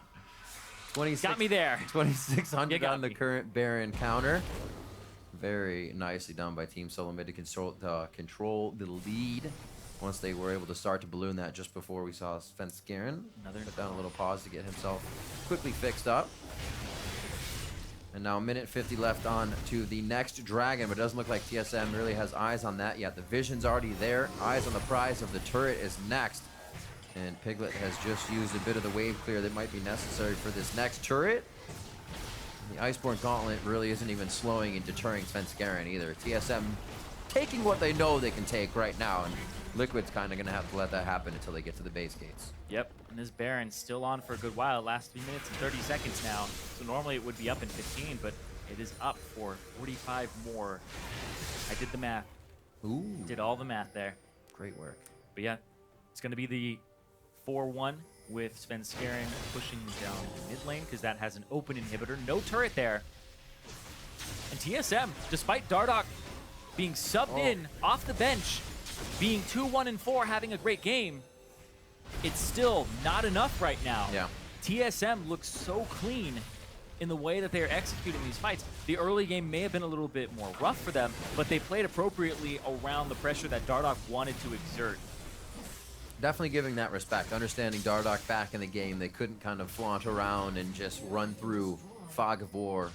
26, got me there. 2,600 You on the got me. current Baron counter. Very nicely done by Team SoloMid to control the lead. Once they were able to start to balloon that just before we saw Svenskeren put down a little pause to get himself quickly fixed up. And now a minute 50 left on to the next dragon, but it doesn't look like TSM really has eyes on that yet. The vision's already there. Eyes on the prize of the turret is next. And Piglet has just used a bit of the wave clear that might be necessary for this next turret. The Iceborne Gauntlet really isn't even slowing and deterring Svenskeren either. TSM taking what they know they can take right now, and Liquid's kind of going to have to let that happen until they get to the base gates. Yep, and this Baron's still on for a good while. Last 3 minutes and 30 seconds now. So normally it would be up in 15, but it is up for 45 more. I did the math. Ooh, Did all the math there. great work. But yeah, it's going to be the 4-1 with Svenskeren pushing down the mid lane because that has an open inhibitor. No turret there. And TSM, despite Dardoch being subbed in off the bench, being 2-1-4, having a great game, it's still not enough right now. Yeah. TSM looks so clean in the way that they are executing these fights. The early game may have been a little bit more rough for them, but they played appropriately around the pressure that Dardoch wanted to exert. Definitely giving that respect. Understanding Dardoch back in the game, they couldn't kind of flaunt around and just run through Fog of War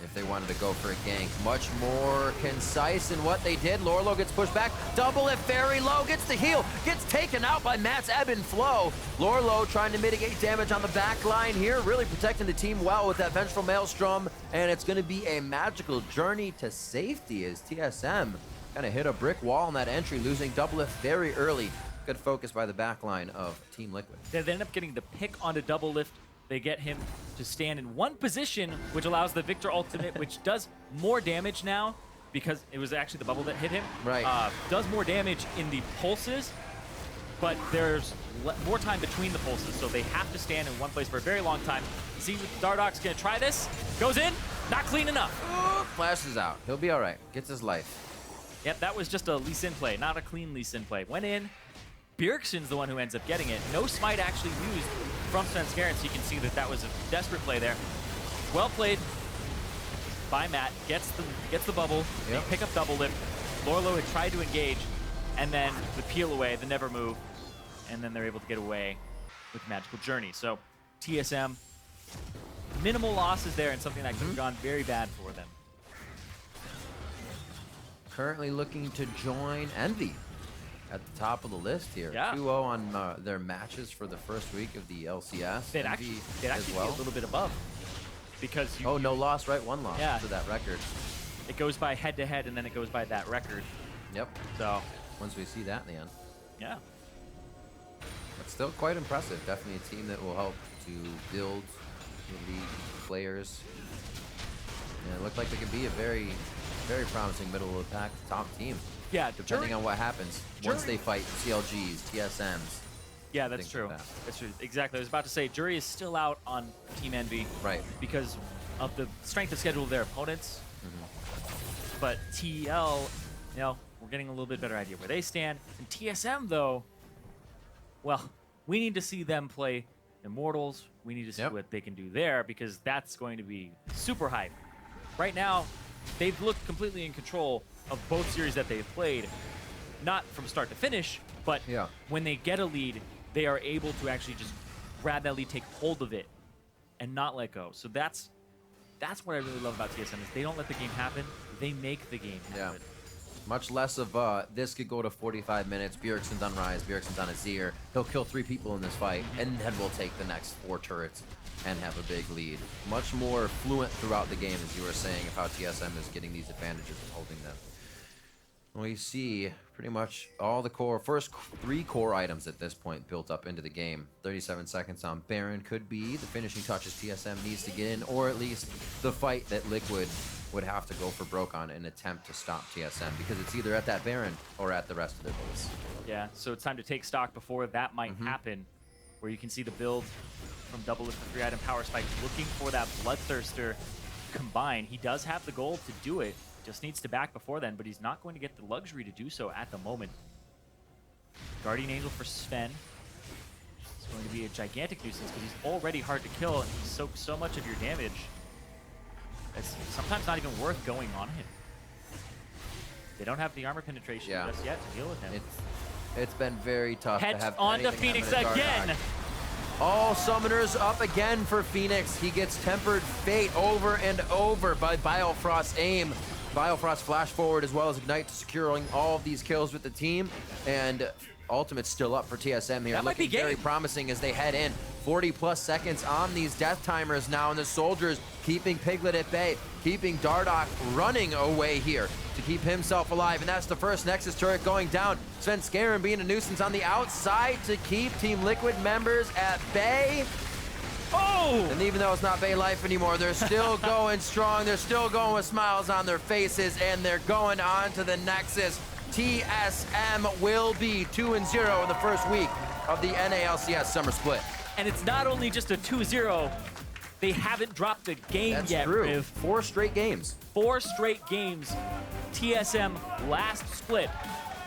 if they wanted to go for a gank. Much more concise in what they did. Lorlo gets pushed back. Double it very low. Gets the heal. Gets taken out by Matt's ebb and flow. Lorlo trying to mitigate damage on the back line here. Really protecting the team well with that Vengeful Maelstrom. And it's going to be a magical journey to safety as TSM kind of hit a brick wall on that entry, losing Double Lift very early. Good focus by the back line of Team Liquid. They end up getting the pick onto Double Lift. They get him to stand in one position, which allows the Victor ultimate, which does more damage now because it was actually the bubble that hit him. Right. Does more damage in the pulses, but there's more time between the pulses, so they have to stand in one place for a very long time. See if Dardoch's gonna try this. Goes in, not clean enough. Flashes out. He'll be all right. Gets his life. Yep, that was just a Lee Sin play, not a clean Lee Sin play. Went in. Bjergsen's the one who ends up getting it. No smite actually used from Svenskeren, so you can see that that was a desperate play there. Well played by Matt. Gets the bubble. Yep. They pick up Double Lift. Lorlo had tried to engage, and then the peel away, the never move, and then they're able to get away with Magical Journey. So TSM, minimal losses there, and something that could have gone very bad for them. Currently looking to join Envy at the top of the list here. Yeah. 2-0 on their matches for the first week of the LCS. They'd Envy actually as be well. a little bit above because Oh, no loss, right? One loss Yeah. to that record. it goes by head-to-head, and then it goes by that record. Yep. So, Once we see that in the end. yeah. But still quite impressive. Definitely a team that will help to build the league players. And it looked like they could be a very, very promising middle of the pack top team. Yeah, Depending on what happens once they fight CLGs, TSMs. Yeah, that's things true. like that. That's true. Exactly. I was about to say, Jury is still out on Team Envy. Right. Because of the strength of schedule of their opponents. But TL, we're getting a little bit better idea where they stand. And TSM, though, well, we need to see them play Immortals. We need to see what they can do there because that's going to be super hype. Right now, they've looked completely in control of both series that they've played. not from start to finish, but when they get a lead, they are able to actually just grab that lead, take hold of it, and not let go. So that's what I really love about TSM is they don't let the game happen, they make the game happen. Much less of this could go to 45 minutes. Bjergsen's on Rise, Bjergsen's on Azir. He'll kill 3 people in this fight, and then we'll take the next 4 turrets and have a big lead. Much more fluent throughout the game, as you were saying, of how TSM is getting these advantages and holding them. We see pretty much all the first 3 core items at this point built up into the game. 37 seconds on Baron could be the finishing touches TSM needs to get in, or at least the fight that Liquid would have to go for broke on and attempt to stop TSM, because it's either at that Baron or at the rest of their base. Yeah, so it's time to take stock before that might happen, where you can see the build from double lift to 3-item power spike, looking for that Bloodthirster combine. He does have the gold to do it, just needs to back before then, but he's not going to get the luxury to do so at the moment. Guardian Angel for Sven. It's going to be a gigantic nuisance because he's already hard to kill and he soaks so much of your damage. It's sometimes not even worth going on him. They don't have the armor penetration just yet to deal with him. It's been very tough Heads to have onto Phoenix again. All summoners up again for Phoenix. He gets tempered fate over and over by Biofrost's aim. Biofrost flash forward as well as Ignite, securing all of these kills with the team. And Ultimate's still up for TSM here. That might be looking very promising as they head in. 40+ seconds on these death timers now, and the soldiers keeping Piglet at bay, keeping Dardoch running away here to keep himself alive. And that's the first Nexus turret going down. Sven Skaren being a nuisance on the outside to keep Team Liquid members at bay. Oh! And even though it's not Bay Life anymore, they're still going strong. They're still going with smiles on their faces, and they're going on to the Nexus. TSM will be 2-0 in the first week of the NA LCS Summer Split. And it's not only just a 2-0, they haven't dropped a game That's yet, true. Riv. 4 straight games. 4 straight games. TSM last split.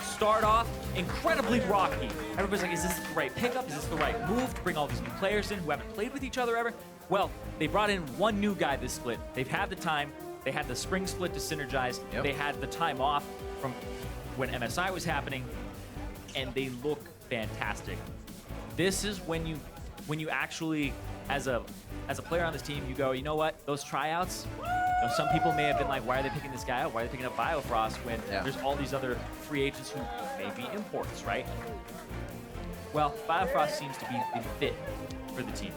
Start off incredibly rocky. Everybody's like, is this the right pickup? Is this the right move to bring all these new players in who haven't played with each other ever? Well, they brought in 1 new guy this split. They've had the time. They had the spring split to synergize. They had the time off from when MSI was happening, and they look fantastic. This is when you actually, as a player on this team, you go, you know what? Those tryouts, some people may have been like, why are they picking this guy out? Why are they picking up Biofrost when there's all these other free agents who may be imports, right? Well, Biofrost seems to be the fit for the team.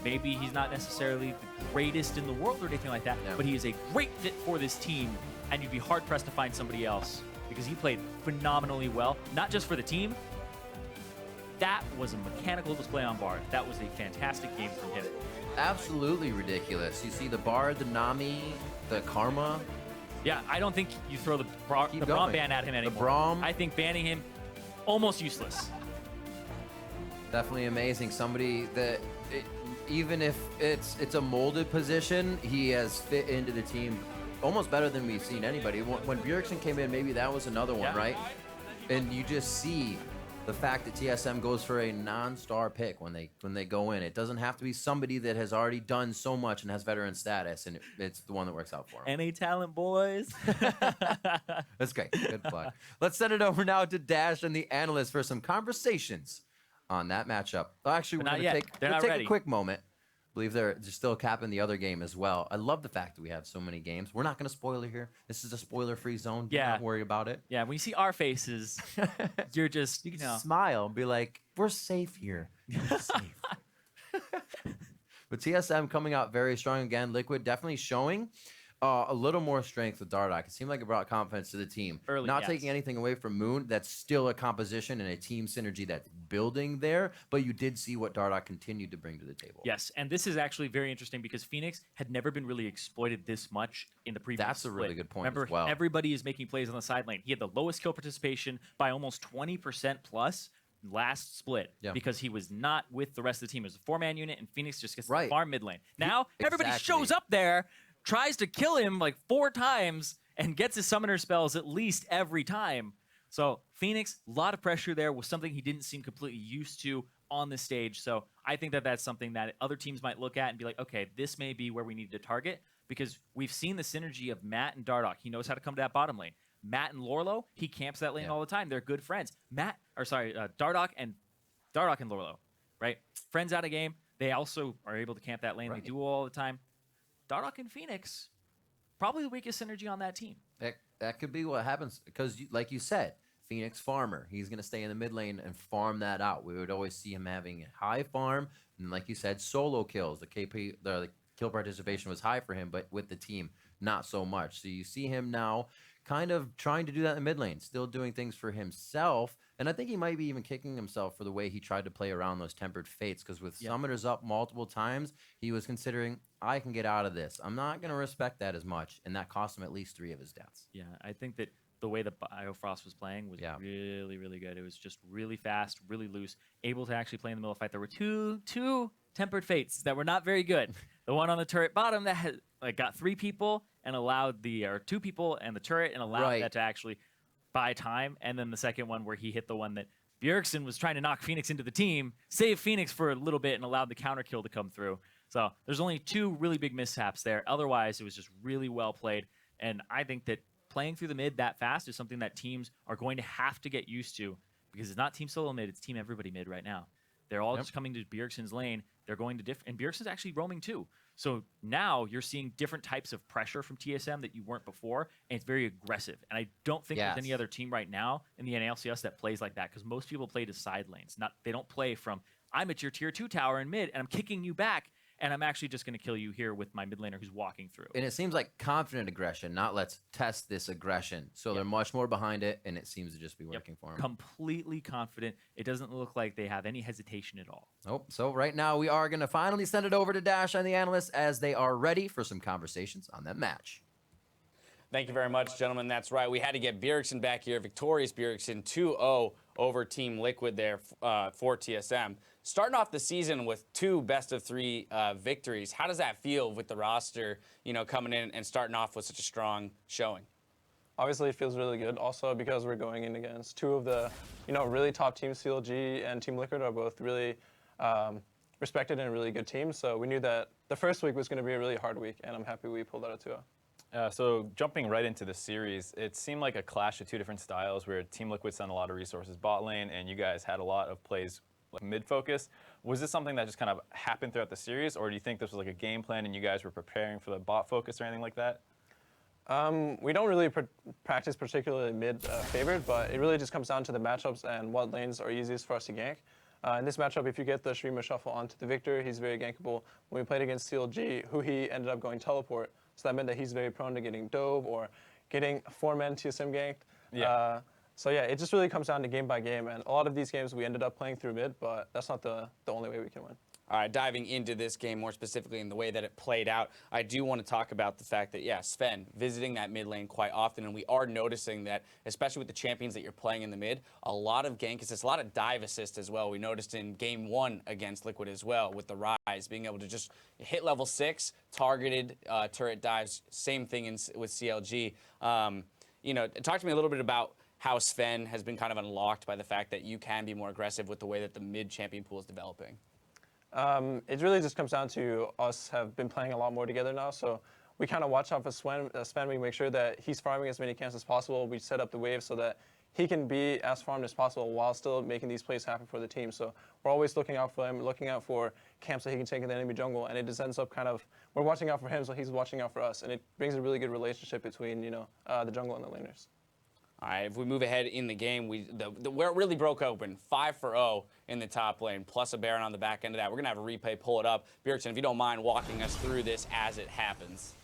Maybe he's not necessarily the greatest in the world or anything like that, but he is a great fit for this team, and you'd be hard-pressed to find somebody else because he played phenomenally well, not just for the team. That was a mechanical display on Bard. That was a fantastic game from him. Absolutely ridiculous. You see the Bard, the Nami, the Karma. Yeah, I don't think you throw the Braum ban at him anymore. The Braum. I think banning him, almost useless. Definitely amazing. Somebody that, even if it's a molded position, he has fit into the team almost better than we've seen anybody. When Bjergsen came in, maybe that was another one, right? And you just see the fact that TSM goes for a non-star pick when they go in. It doesn't have to be somebody that has already done so much and has veteran status, and it's the one that works out for him. NA talent, boys. That's great. Good plug. Let's send it over now to Dash and the analysts for some conversations on that matchup. Actually, we're going to take a quick moment. I believe they're still capping the other game as well. I love the fact that we have so many games. We're not going to spoil it here. This is a spoiler-free zone. Do not worry about it. Yeah, when you see our faces, you're just, you can smile and be like, we're safe here. We're safe. But TSM coming out very strong again. Liquid definitely showing a little more strength with Dardoch. It seemed like it brought confidence to the team. Not taking anything away from Moon. That's still a composition and a team synergy that's building there. But you did see what Dardoch continued to bring to the table. Yes, and this is actually very interesting because Phoenix had never been really exploited this much in the previous That's a really good point Remember, as well. Everybody is making plays on the side lane. He had the lowest kill participation by almost 20% plus last split because he was not with the rest of the team. It was a 4-man unit, and Phoenix just gets the farm mid lane. Now, everybody shows up there, tries to kill him like 4 times, and gets his summoner spells at least every time. So Phoenix, a lot of pressure there was something he didn't seem completely used to on the stage. So I think that that's something that other teams might look at and be like, okay, this may be where we need to target, because we've seen the synergy of Matt and Dardoch. He knows how to come to that bottom lane. Matt and Lorlo, he camps that lane all the time. They're good friends. Dardoch and Lorlo, right? Friends out of game. They also are able to camp that lane. They duo all the time. Dardoch and Phoenix, probably the weakest synergy on that team. That could be what happens because, like you said, Phoenix farmer. He's going to stay in the mid lane and farm that out. We would always see him having a high farm. And like you said, solo kills. The kill participation was high for him, but with the team, not so much. So you see him now kind of trying to do that in the mid lane, still doing things for himself. And I think he might be even kicking himself for the way he tried to play around those tempered fates, because with summoners up multiple times, he was considering, I can get out of this. I'm not going to respect that as much. And that cost him at least 3 of his deaths. Yeah, I think that the way that Biofrost was playing was really, really good. It was just really fast, really loose, able to actually play in the middle of the fight. There were two tempered fates that were not very good. The one on the turret bottom that had got 3 people and allowed or 2 people and the turret and allowed that to actually buy time. And then the second one where he hit the one that Bjergsen was trying to knock Phoenix into the team, save Phoenix for a little bit and allowed the counter kill to come through. So there's only 2 really big mishaps there. Otherwise, it was just really well played. And I think that playing through the mid that fast is something that teams are going to have to get used to, because it's not team solo mid, it's team everybody mid right now. They're all just coming to Bjergsen's lane. They're going to and Bjergsen's actually roaming too. So now you're seeing different types of pressure from TSM that you weren't before, and it's very aggressive. And I don't think there's any other team right now in the NALCS that plays like that, because most people play to side lanes. They don't play from, I'm at your tier 2 tower in mid, and I'm kicking you back, and I'm actually just going to kill you here with my mid laner who's walking through. And it seems like confident aggression, not let's test this aggression. So they're much more behind it, and it seems to just be working for them. Completely confident. It doesn't look like they have any hesitation at all. Oh, so right now we are going to finally send it over to Dash and the analysts as they are ready for some conversations on that match. Thank you very much, gentlemen. That's right. We had to get Bjergsen back here. Victorious Bjergsen, 2-0 over Team Liquid there for TSM. Starting off the season with 2 best-of-3 victories, how does that feel with the roster, coming in and starting off with such a strong showing? Obviously, it feels really good. Also, because we're going in against 2 of the, really top teams. CLG and Team Liquid are both really respected and really good teams. So we knew that the first week was going to be a really hard week, and I'm happy we pulled out a 2-0. So jumping right into the series, it seemed like a clash of 2 different styles where Team Liquid sent a lot of resources bot lane, and you guys had a lot of plays mid focus. Was this something that just kind of happened throughout the series, or do you think this was like a game plan and you guys were preparing for the bot focus or anything like that? We don't really practice particularly mid favored, but it really just comes down to the matchups and what lanes are easiest for us to gank. In this matchup, if you get the Streamer Shuffle onto the Victor, he's very gankable. When we played against CLG, who he ended up going teleport, so that meant that he's very prone to getting dove or getting a 4-man TSM ganked. Yeah. So yeah, it just really comes down to game by game, and a lot of these games we ended up playing through mid, but that's not the only way we can win. All right, diving into this game more specifically in the way that it played out, I do want to talk about the fact that, Sven visiting that mid lane quite often, and we are noticing that, especially with the champions that you're playing in the mid, a lot of gank assists, a lot of dive assists as well. We noticed in game 1 against Liquid as well with the Rise, being able to just hit level 6, targeted turret dives, same thing with CLG. Talk to me a little bit about how Sven has been kind of unlocked by the fact that you can be more aggressive with the way that the mid champion pool is developing. It really just comes down to us have been playing a lot more together now, so we kind of watch out for Sven. We make sure that he's farming as many camps as possible. We set up the wave so that he can be as farmed as possible while still making these plays happen for the team. So we're always looking out for him, looking out for camps that he can take in the enemy jungle, and it just ends up kind of, we're watching out for him, so he's watching out for us, and it brings a really good relationship between, the jungle and the laners. All right, if we move ahead in the game, where it really broke open, 5-0 in the top lane, plus a Baron on the back end of that. We're going to have a replay, pull it up. Bjergsen, if you don't mind walking us through this as it happens.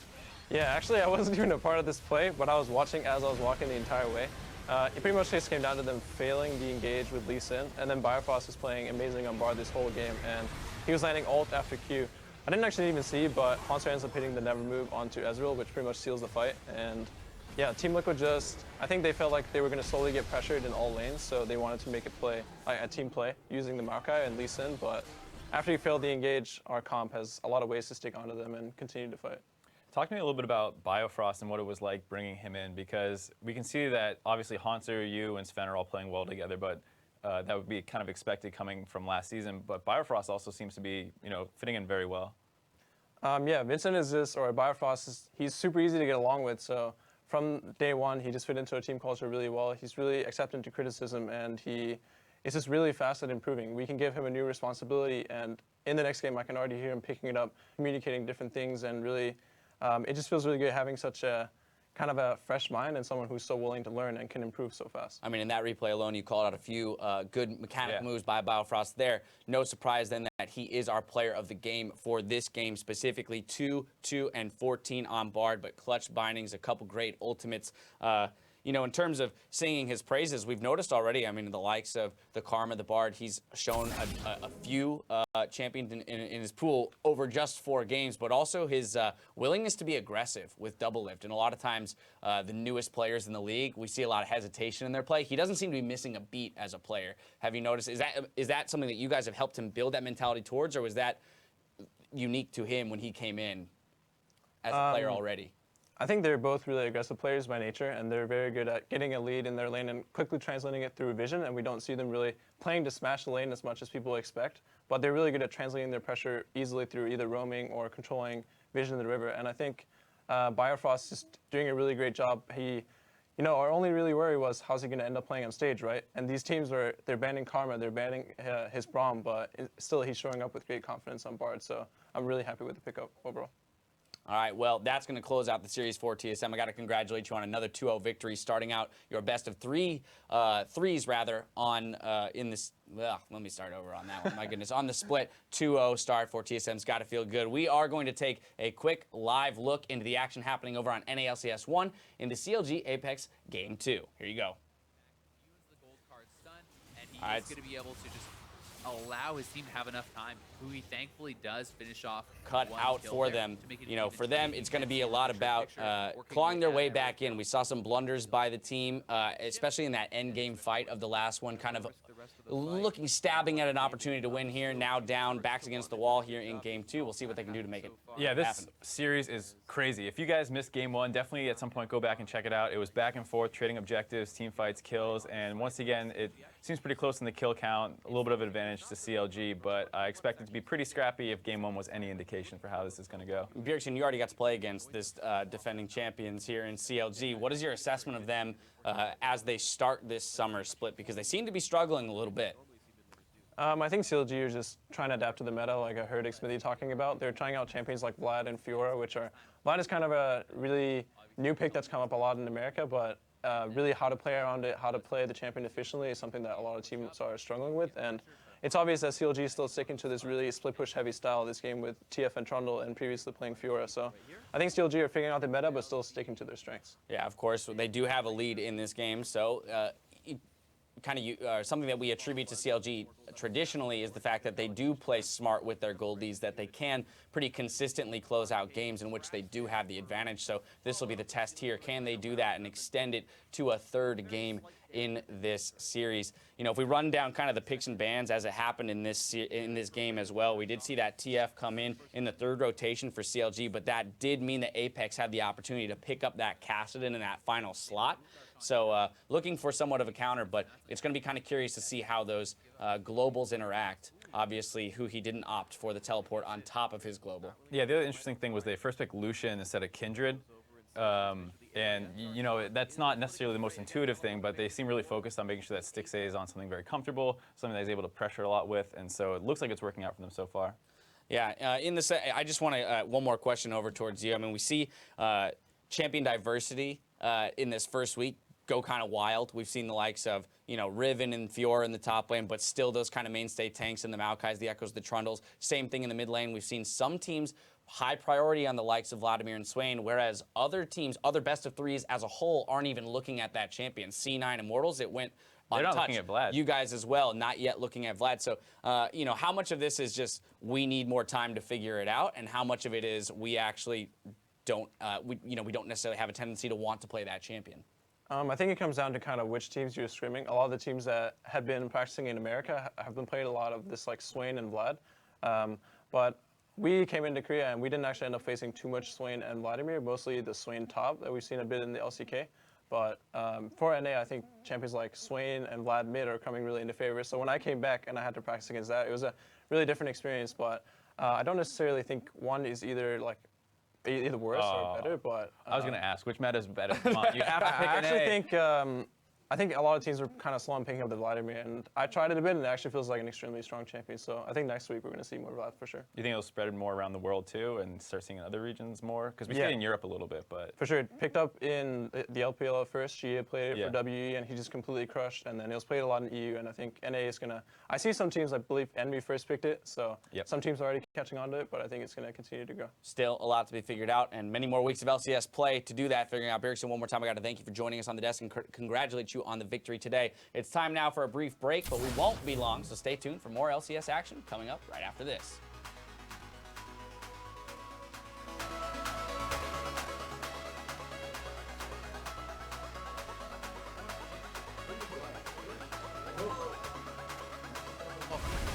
Yeah, actually, I wasn't even a part of this play, but I was watching as I was walking the entire way. It pretty much just came down to them failing the engage with Lee Sin, and then Biofrost was playing amazing on Bard this whole game, and he was landing ult after Q. I didn't actually even see, but Haunter ends up hitting the Never Move onto Ezreal, which pretty much seals the fight. And yeah, Team Liquid I think they felt like they were going to slowly get pressured in all lanes, so they wanted to make a team play using the Maokai and Lee Sin, but after he failed the engage, our comp has a lot of ways to stick onto them and continue to fight. Talk to me a little bit about Biofrost and what it was like bringing him in, because we can see that obviously Haunter, you, and Sven are all playing well together, but that would be kind of expected coming from last season. But Biofrost also seems to be, fitting in very well. Yeah, Vincent Biofrost he's super easy to get along with, so from day one, he just fit into a team culture really well. He's really accepting to criticism, and he is just really fast at improving. We can give him a new responsibility, and in the next game, I can already hear him picking it up, communicating different things, and really, it just feels really good having such a kind of a fresh mind and someone who's so willing to learn and can improve so fast. I mean, in that replay alone, you called out a few good mechanic moves by Biofrost there. No surprise then that he is our player of the game for this game specifically. 2, 2, and 14 on Bard, but clutch bindings, a couple great ultimates. You know, in terms of singing his praises, we've noticed already, I mean, the likes of the Karma, the Bard, he's shown a few champions in his pool over just 4 games, but also his willingness to be aggressive with double lift. And a lot of times, the newest players in the league, we see a lot of hesitation in their play. He doesn't seem to be missing a beat as a player. Have you noticed? Is that something that you guys have helped him build that mentality towards, or was that unique to him when he came in as a player already? I think they're both really aggressive players by nature, and they're very good at getting a lead in their lane and quickly translating it through vision, and we don't see them really playing to smash the lane as much as people expect, but they're really good at translating their pressure easily through either roaming or controlling vision in the river, and I think Biofrost is doing a really great job. You know, our only really worry was how's he going to end up playing on stage, right? And these teams they're banning Karma, they're banning his Braum, but still he's showing up with great confidence on Bard, so I'm really happy with the pickup overall. All right, well, that's going to close out the series for TSM. I got to congratulate you on another 2-0 victory, starting out your best of threes on in this. Well, let me start over on that one. My goodness, on the split 2-0 start for TSM's got to feel good. We are going to take a quick live look into the action happening over on NALCS 1 in the CLG Apex Game 2. Here you go. Use the gold card stun, and he is going to be able to just allow his team to have enough time, who he thankfully does finish off. Cut out for them. You know, for them, it's going to be a lot about clawing their way back in. We saw some blunders by the team, especially in that end game fight of the last one, kind of stabbing at an opportunity to win here. Now down, backs against the wall here in Game 2. We'll see what they can do to make it this series is crazy. If you guys missed Game 1, definitely at some point go back and check it out. It was back and forth, trading objectives, team fights, kills, and once again, it seems pretty close in the kill count. A little bit of advantage to CLG, but I expect it to be pretty scrappy if Game 1 was any indication for how this is going to go. Bjergsen, you already got to play against this defending champions here in CLG. What is your assessment of them as they start this summer split? Because they seem to be struggling a little bit. I think CLG are just trying to adapt to the meta, like I heard Xmithy talking about. They're trying out champions like Vlad and Fiora, Vlad is kind of a really new pick that's come up a lot in America, but really how to play around it, how to play the champion efficiently is something that a lot of teams are struggling with. And it's obvious that CLG is still sticking to this really split push heavy style this game with TF and Trundle and previously playing Fiora. So I think CLG are figuring out the meta, but still sticking to their strengths. Yeah, of course. They do have a lead in this game, so something that we attribute to CLG traditionally is the fact that they do play smart with their goldies, that they can pretty consistently close out games in which they do have the advantage. So this will be the test here. Can they do that and extend it to a third game in this series? You know, if we run down kind of the picks and bans as it happened in this game as well, we did see that TF come in the third rotation for CLG, but that did mean that Apex had the opportunity to pick up that Kassadin in that final slot. So looking for somewhat of a counter, but it's going to be kind of curious to see how those globals interact. Obviously, who he didn't opt for the teleport on top of his global. Yeah, the other interesting thing was they first picked Lucian instead of Kindred. And, you know, that's not necessarily the most intuitive thing, but they seem really focused on making sure that Stixxay is on something very comfortable, something that he's able to pressure a lot with, and so it looks like it's working out for them so far. Yeah, I just want to, one more question over towards you. I mean, we see champion diversity in this first week go kind of wild. We've seen the likes of, you know, Riven and Fiora in the top lane, but still those kind of mainstay tanks in the Maokais, the Echoes, the Trundles. Same thing in the mid lane. We've seen some teams high priority on the likes of Vladimir and Swain, whereas other teams, other best of threes as a whole, aren't even looking at that champion. C9 Immortals, it went untouched. They're not looking at Vlad. You guys as well, not yet looking at Vlad. So, you know, how much of this is just we need more time to figure it out, and how much of it is we actually don't, we don't necessarily have a tendency to want to play that champion? I think it comes down to kind of which teams you're scrimming. A lot of the teams that have been practicing in America have been playing a lot of this like Swain and Vlad. But we came into Korea and we didn't actually end up facing too much Swain and Vladimir, mostly the Swain top that we've seen a bit in the LCK. But for NA, I think champions like Swain and Vlad mid are coming really into favor. So when I came back and I had to practice against that, it was a really different experience. But I don't necessarily think one is either like either worse or better, but I was gonna ask which meta is better. Come on, you have to pick I an actually A. think I think a lot of teams are kind of slow on picking up the Vladimir, and I tried it a bit, and it actually feels like an extremely strong champion. So I think next week we're going to see more Vlad for sure. You think it'll spread more around the world too, and start seeing in other regions more? Because we see it in Europe a little bit, but for sure, it picked up in the LPL at first. Gia played it for Yeah. WE, and he just completely crushed. And then he was played a lot in EU, and I think NA is gonna. I see some teams, I believe Envy first picked it, so some teams are already catching on to it, but I think it's going to continue to go. Still a lot to be figured out, and many more weeks of LCS play to do that. Figuring out Bjergsen one more time. I got to thank you for joining us on the desk and congratulate you on the victory today. It's time now for a brief break, but we won't be long, so stay tuned for more LCS action coming up right after this.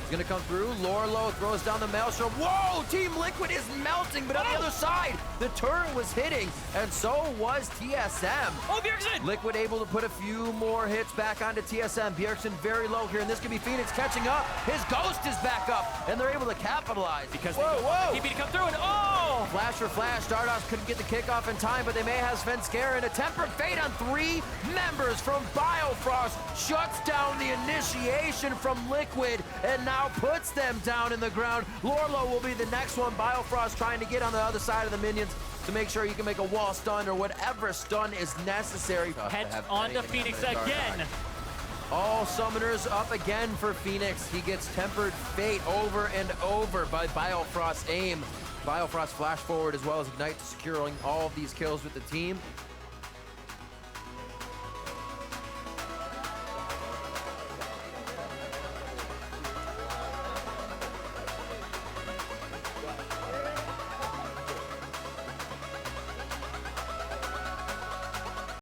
He's gonna come through. Lorlo throws down the maelstrom. Whoa! Team Liquid is melting, but on the other side, the turret was hitting, and so was TSM. Oh, Bjergsen! Liquid able to put a few more hits back onto TSM. Bjergsen very low here, and this could be Phoenix catching up. His ghost is back up, and they're able to capitalize. Because whoa! TP to come through, and oh! Flash for flash. Stardust couldn't get the kickoff in time, but they may have Sven Scare, and a tempered fate on 3 members from Biofrost shuts down the initiation from Liquid, and now puts them down in the ground. Lorlo will be the next one. Biofrost trying to get on the other side of the minions to make sure you can make a wall stun or whatever stun is necessary. Heads onto Phoenix again. All summoners up again for Phoenix. He gets tempered fate over and over by Biofrost's aim. Biofrost flash forward as well as Ignite, securing all of these kills with the team.